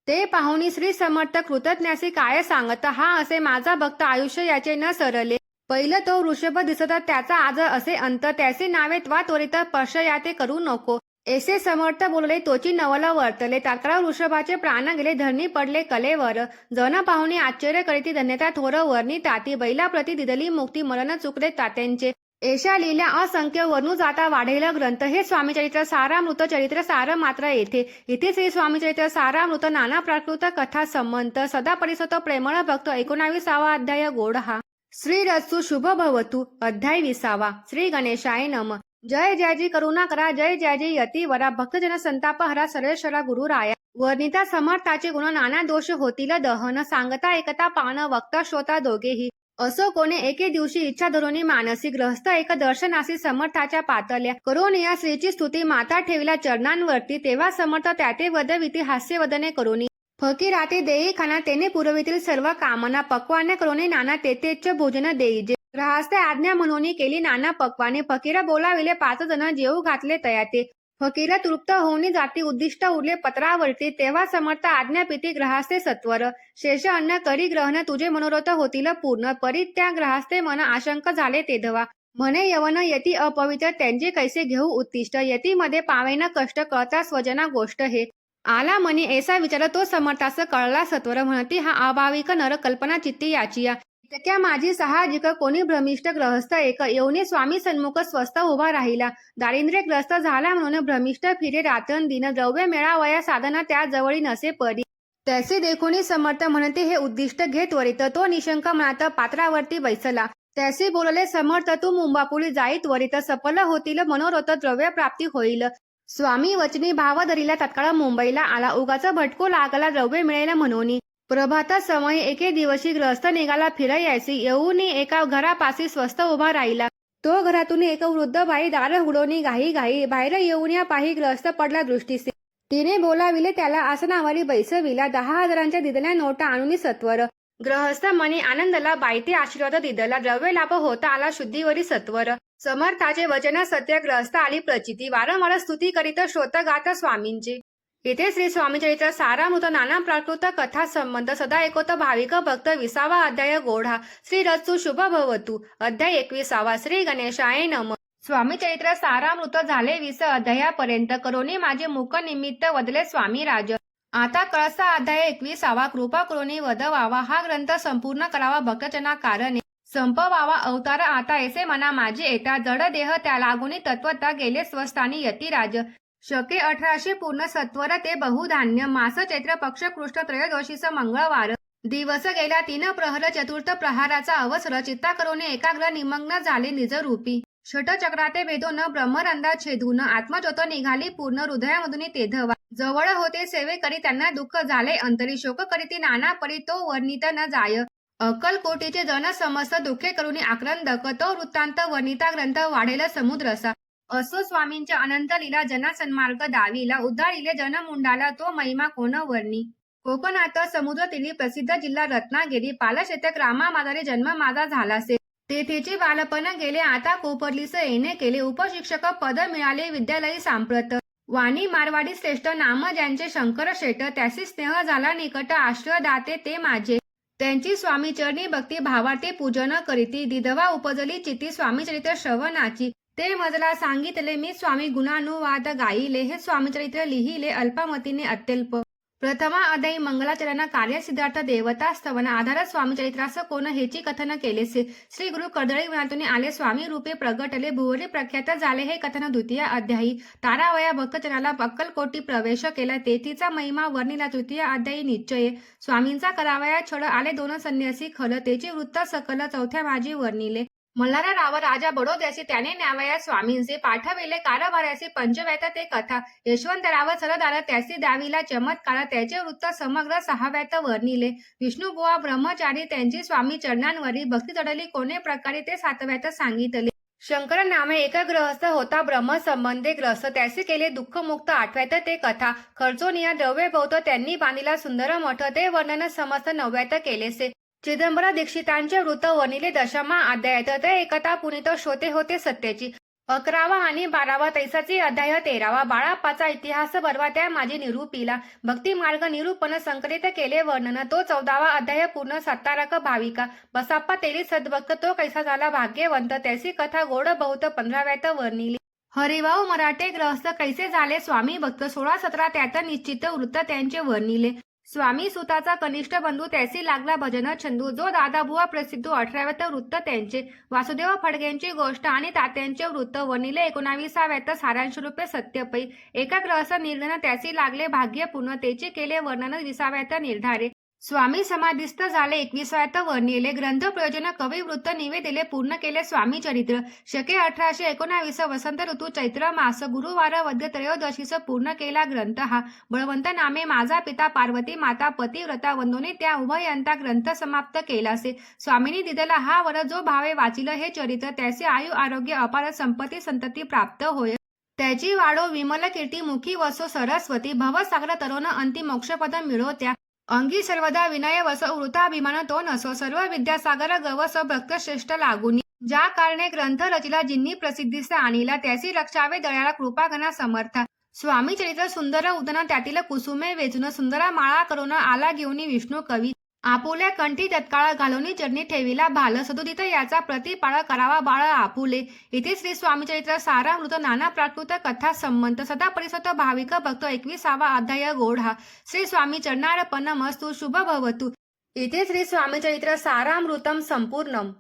ते पाहुणी श्री समर्थ कृतज्ञासी काय सांगत हा असे माझा भक्त आयुष्य याचे न सरले. पहिलं तो वृषभ दिसत त्याचा आज असे अंत त्याचे नावे त्वा त्वरित स्पर्श या ते करू नको. ऐसे समर्थ बोलले तोची नवल वर्तले तात्काळ वृषभाचे प्राण गेले धरणी पडले कलेवर. जन पाहुणी आश्चर्य करीती धन्यता थोर वर्णी ताती बैला प्रति दिदली मुक्ती मरण चुकले तात्यांचे. एशा लिहिल्या असंख्य वर्णू जाता वाढेल ग्रंथ हे स्वामीचरित्र सारामृत चरित्र सार मात्र येथे. इथे श्री स्वामीचरित्र सारामृत नाना प्राकृत कथा संमंत सदा परिसत प्रेमळ भक्त 19वा अध्याय गोड हा. श्री रत्सु शुभ भवतु अध्याय 20. श्री गणेशाय नम. जय जयजी करुणा करा जय जयजी यतीवरा भक्तजन संताप हरा सर्वेश्वरा गुरुराया. वर्णिता समर्थाचे गुण नाना दोष होतील दहन सांगता एकता पान वक्ता श्रोता दोघेही. असो कोणे एके दिवशी इच्छा धरुनी मानसी ग्रहस्थ एक दर्शनासी समर्थाच्या पातल्या करून या श्रीची स्तुती माता ठेविला चरणांवरती. तेव्हा समर्थ त्याते वदविती हास्यवदने करुनी फकीराते देई खाना तेने पुरवितील सर्व कामना पक्वाने करुनी नाना तेतेच भोजन देईजे. ग्रहास्थे आज्ञा म्हणून केली नाना पक्वाने फकीर बोलाविले 5 जण जेऊ घातले तयाते. फकीर तृप्त होऊन जाती उद्दिष्ट उरले पत्रावरती. तेव्हा समर्थ आज्ञापिती ग्रहास्थे सत्वर शेष अन्न करी ग्रहण तुझे मनोरथ होतील पूर्ण. परी त्या ग्रहास्थे मन आशंक झाले तेधवा म्हणे यवन यती अपवित्र त्यांचे कैसे घेऊ उत्तिष्ट. यतीमध्ये पावेन कष्ट कळता स्वजना गोष्ट हे. आला मनी ऐसा विचार तो समर्थास कळला सत्वर म्हणती हा अभाविक नर कल्पना चित्ती याचिया. इतक्या माझी साहजिक कोणी भ्रमिष्ट ग्रहस्थ एक येऊन स्वामी सन्मुख स्वस्थ उभा राहिला. दारिद्र्यग्रस्त झाला म्हणून भ्रमिष्ट फिरे रात्रन दिन द्रव्य मेळावया साधना त्या जवळी नसे परी. त्याचे देखोनी समर्थ म्हणते हे उद्दिष्ट घे त्वरित. तो निशंक मनात पात्रावरती बैसला. त्याचे बोलले समर्थ तू मुंबापुली जाई त्वरित सफल होतील मनोरथ द्रव्य प्राप्ती होईल. स्वामी वचनी भाव धरिला तात्काळ मुंबईला आला. उगाच भटको लागला द्रव्य मिळेल म्हणून. प्रभाता समय एके दिवशी ग्रहस्थ निघाला फिरायसी येऊन एका घरापाशी स्वस्थ उभा राहिला. तो घरातून एक वृद्ध बाई दार उघडोनी घाई घाई बाहेर येऊन या पाही ग्रहस्थ पडला दृष्टीसे. तिने बोलाविले त्याला आसनावरी बैसविला. 10,000च्या दिदल्या नोटा आणून सत्वर. ग्रहस्थ मनी आनंदला बाई ते आशीर्वाद दिदला. द्रव्य लाभ होता आला शुद्धीवरी सत्वर. समर्थाचे वचन सत्य ग्रहस्थ आली प्रचिती. वारंवार स्तुती करीत श्रोतगात स्वामींचे. इथे श्री स्वामीचरित्र सारामृत नाना प्राकृत कथा संबंध सदा एकोत भाविक भक्त 20वा अध्याय गोढा. श्री रत्सु शुभ भवतु अध्याय 21. श्री गणेशाय नम. स्वामीचरित्र सारामृत झाले 20 अध्यायापर्यंत करोनी माझे मुख निमित्त वदले स्वामी राज. आता कळसा अध्याय 21. कृपा करोनी वदवावा हा ग्रंथ संपूर्ण करावा भक्तजना कारणे संपवावा अवतार आता ऐसे मना माझे येता जड देह त्या लागुनी तत्वता गेले स्वस्थानी यतिराज. शके 1800 पूर्ण सत्वर ते बहुधान्य मास चैत्र पक्ष कृष्ण त्रयोदशीस मंगळवार. दिवस गेला 3 प्रहर चतुर्थ प्रहाराचा अवसर. चित्ता करून एकाग्र निमग्न झाले निजरूपी. षटचक्राते भेदून ब्रह्मरंधा छेदून आत्मज्योत निघाली पूर्ण हृदयामधून तेधवा. जवळ होते सेवे करी त्यांना दुःख झाले अंतरी शोक करीती नाना परी तो वर्णित न जाय. अक्कलकोटीचे जन समस्त दुःखे करुणी आक्रंदक तो वृत्तांत वर्णिता ग्रंथ वाढेल समुद्रसा. असो स्वामींच्या अनंत लीला जना सन्मार्ग दावीला उद्धारिले जन मुंडाला तो महिमा कोण वर्णी. कोकणात समुद्र तिली प्रसिद्ध जिल्हा रत्नागिरी पालशेतक रामा माझारी जन्म माझा झालासे. तेथेचे बालपण गेले आता कोपरलीस येणे केले उपशिक्षक पद मिळाले विद्यालयी सांप्रत. वाणी मारवाडी श्रेष्ठ नाम ज्यांचे शंकर शेट त्याशी स्नेह झाला निकट आश्रय दाते ते माझे. त्यांची स्वामी चरणी भक्ती भावाते पूजन करीती दिदवा उपजली चिती स्वामी चरित्र श्रवणाची. ते मजला सांगितले मी स्वामी गुणानुवाद गाईले हे स्वामी चरित्र लिहिले अल्पमतीने अत्यल्प. प्रथमा अध्यायी मंगलाचरण कार्य सिद्धार्थ देवता स्तवन आधार स्वामी चरित्रास कोण हेची कथन केलेसे. श्री गुरु कर्दळी वनातून आले स्वामी रूपे प्रगटले भुवरी प्रख्यात झाले हे कथन. द्वितीय अध्यायी तारावया भक्तजनाला अक्कलकोटी प्रवेश केला तेथीचा महिमा वर्णिला. तृतीय अध्यायी निश्चये स्वामींचा करावया छळ आले दोन संन्यासी खल तेचे वृत्त सकल. चौथ्या माझी वर्णिले मल्हारा राव राजा बडोद्यासी त्याने न्यावया स्वामींचे पाठविले कारभारासी पंचव्यात ते कथा. यशवंतराव सरदार त्यासी द्याविला चमत्कार त्याचे वृत्त समग्र सहाव्यात वर्णिले. विष्णुबुवा ब्रह्मचारी त्यांची स्वामी चरणांवरी भक्ती चढली कोणे प्रकारे ते सातव्यात सांगितले. शंकर नामे एक ग्रहस्थ होता ब्रह्मसंबंधे ग्रस्त त्यासी केले दुःखमुक्त आठव्यात ते कथा. खर्चोनिया द्रव्य भोवत त्यांनी बांधिला सुंदर मठ ते वर्णन समस्त नवव्यात केलेसे. चिदंबर दीक्षितांचे वृत्त वर्णिले दशमा अध्यायात ते एकता पुनित श्रोते होते सत्याची. 11वा आणि 12वा तैसाची अध्याय 13वा बाळाप्पाचा इतिहास बरवा त्या माझी निरूपिला. भक्ती मार्ग निरूपण संकलित केले वर्णन तो 14वा अध्याय पूर्ण सत्तारक भाविका. बसाप्पा तेली सद्भक्त तो कैसा झाला भाग्यवंत त्याची कथा गोड बहुत 15व्यात वर्णिली. हरिभाऊ मराठे ग्रहस्थ कैसे झाले स्वामी भक्त 16-17 त्यात निश्चित वृत्त त्यांचे वर्णिले. स्वामी सुताचा कनिष्ठ बंधू त्यासी लागला भजन छंदू जो दादाबुवा प्रसिद्ध 18व्यात वृत्त त्यांचे. वासुदेव फडकेंची गोष्ट आणि तात्यांचे वृत्त वर्णिले 19व्यात सारांश रूपे सत्यपै. एका ग्रहस्थ निर्धन त्यासी लागले भाग्य पूर्ण तेचे केले वर्णन 20व्यात निर्धारे. स्वामी समाधिस्थ झाले 21व्यात वर्णिले. ग्रंथ प्रयोजन कवी वृत्त निवेदिले पूर्ण केले स्वामी चरित्र. शके 1819 वसंत ऋतू चैत्र मास गुरुवार वद्य त्रयोदशीस पूर्ण केला ग्रंथ हा. बळवंत नामे माझा पिता पार्वती माता पतिव्रता वंदोनी त्या उभयंता ग्रंथ समाप्त केलासे. स्वामींनी दिलेला हा वर जो भावे वाचिल हे चरित्र त्याचे आयु आरोग्य अपार संपत्ती संतती प्राप्त होय. त्याची वाढो विमल कीर्ती मुखी वसो सरस्वती भवसागर तरुण अंती मोक्षपद मिळो त्या. अंगी सर्वदा विनय वस वृथाभिमान तो नसो सर्व विद्यासागर गवस भक्त श्रेष्ठ लागुनी. ज्या कारणे ग्रंथ रचिला जिन्नी प्रसिद्धीस आणिला त्यासी रक्षावे दयाळा कृपाघना समर्था. स्वामी चरित्र सुंदर उदन त्यातील कुसुमे वेचून सुंदरा माळा करून आला घेऊन विष्णू कवी. आपुल्या कंठी तत्काळ घालून चरणी ठेविला भाल सदुदित याचा प्रतिपाळ करावा बाळ आपुले. इथे श्री स्वामी चरित्र सारामृत नाना प्राकृत कथा संबंध सदा परिसत भाविक भक्त 21वा अध्याय गोड हा. श्री स्वामी चरणार्पण मस्तु शुभ भवतु. इथे श्री स्वामी चरित्र सारामृतम संपूर्णम.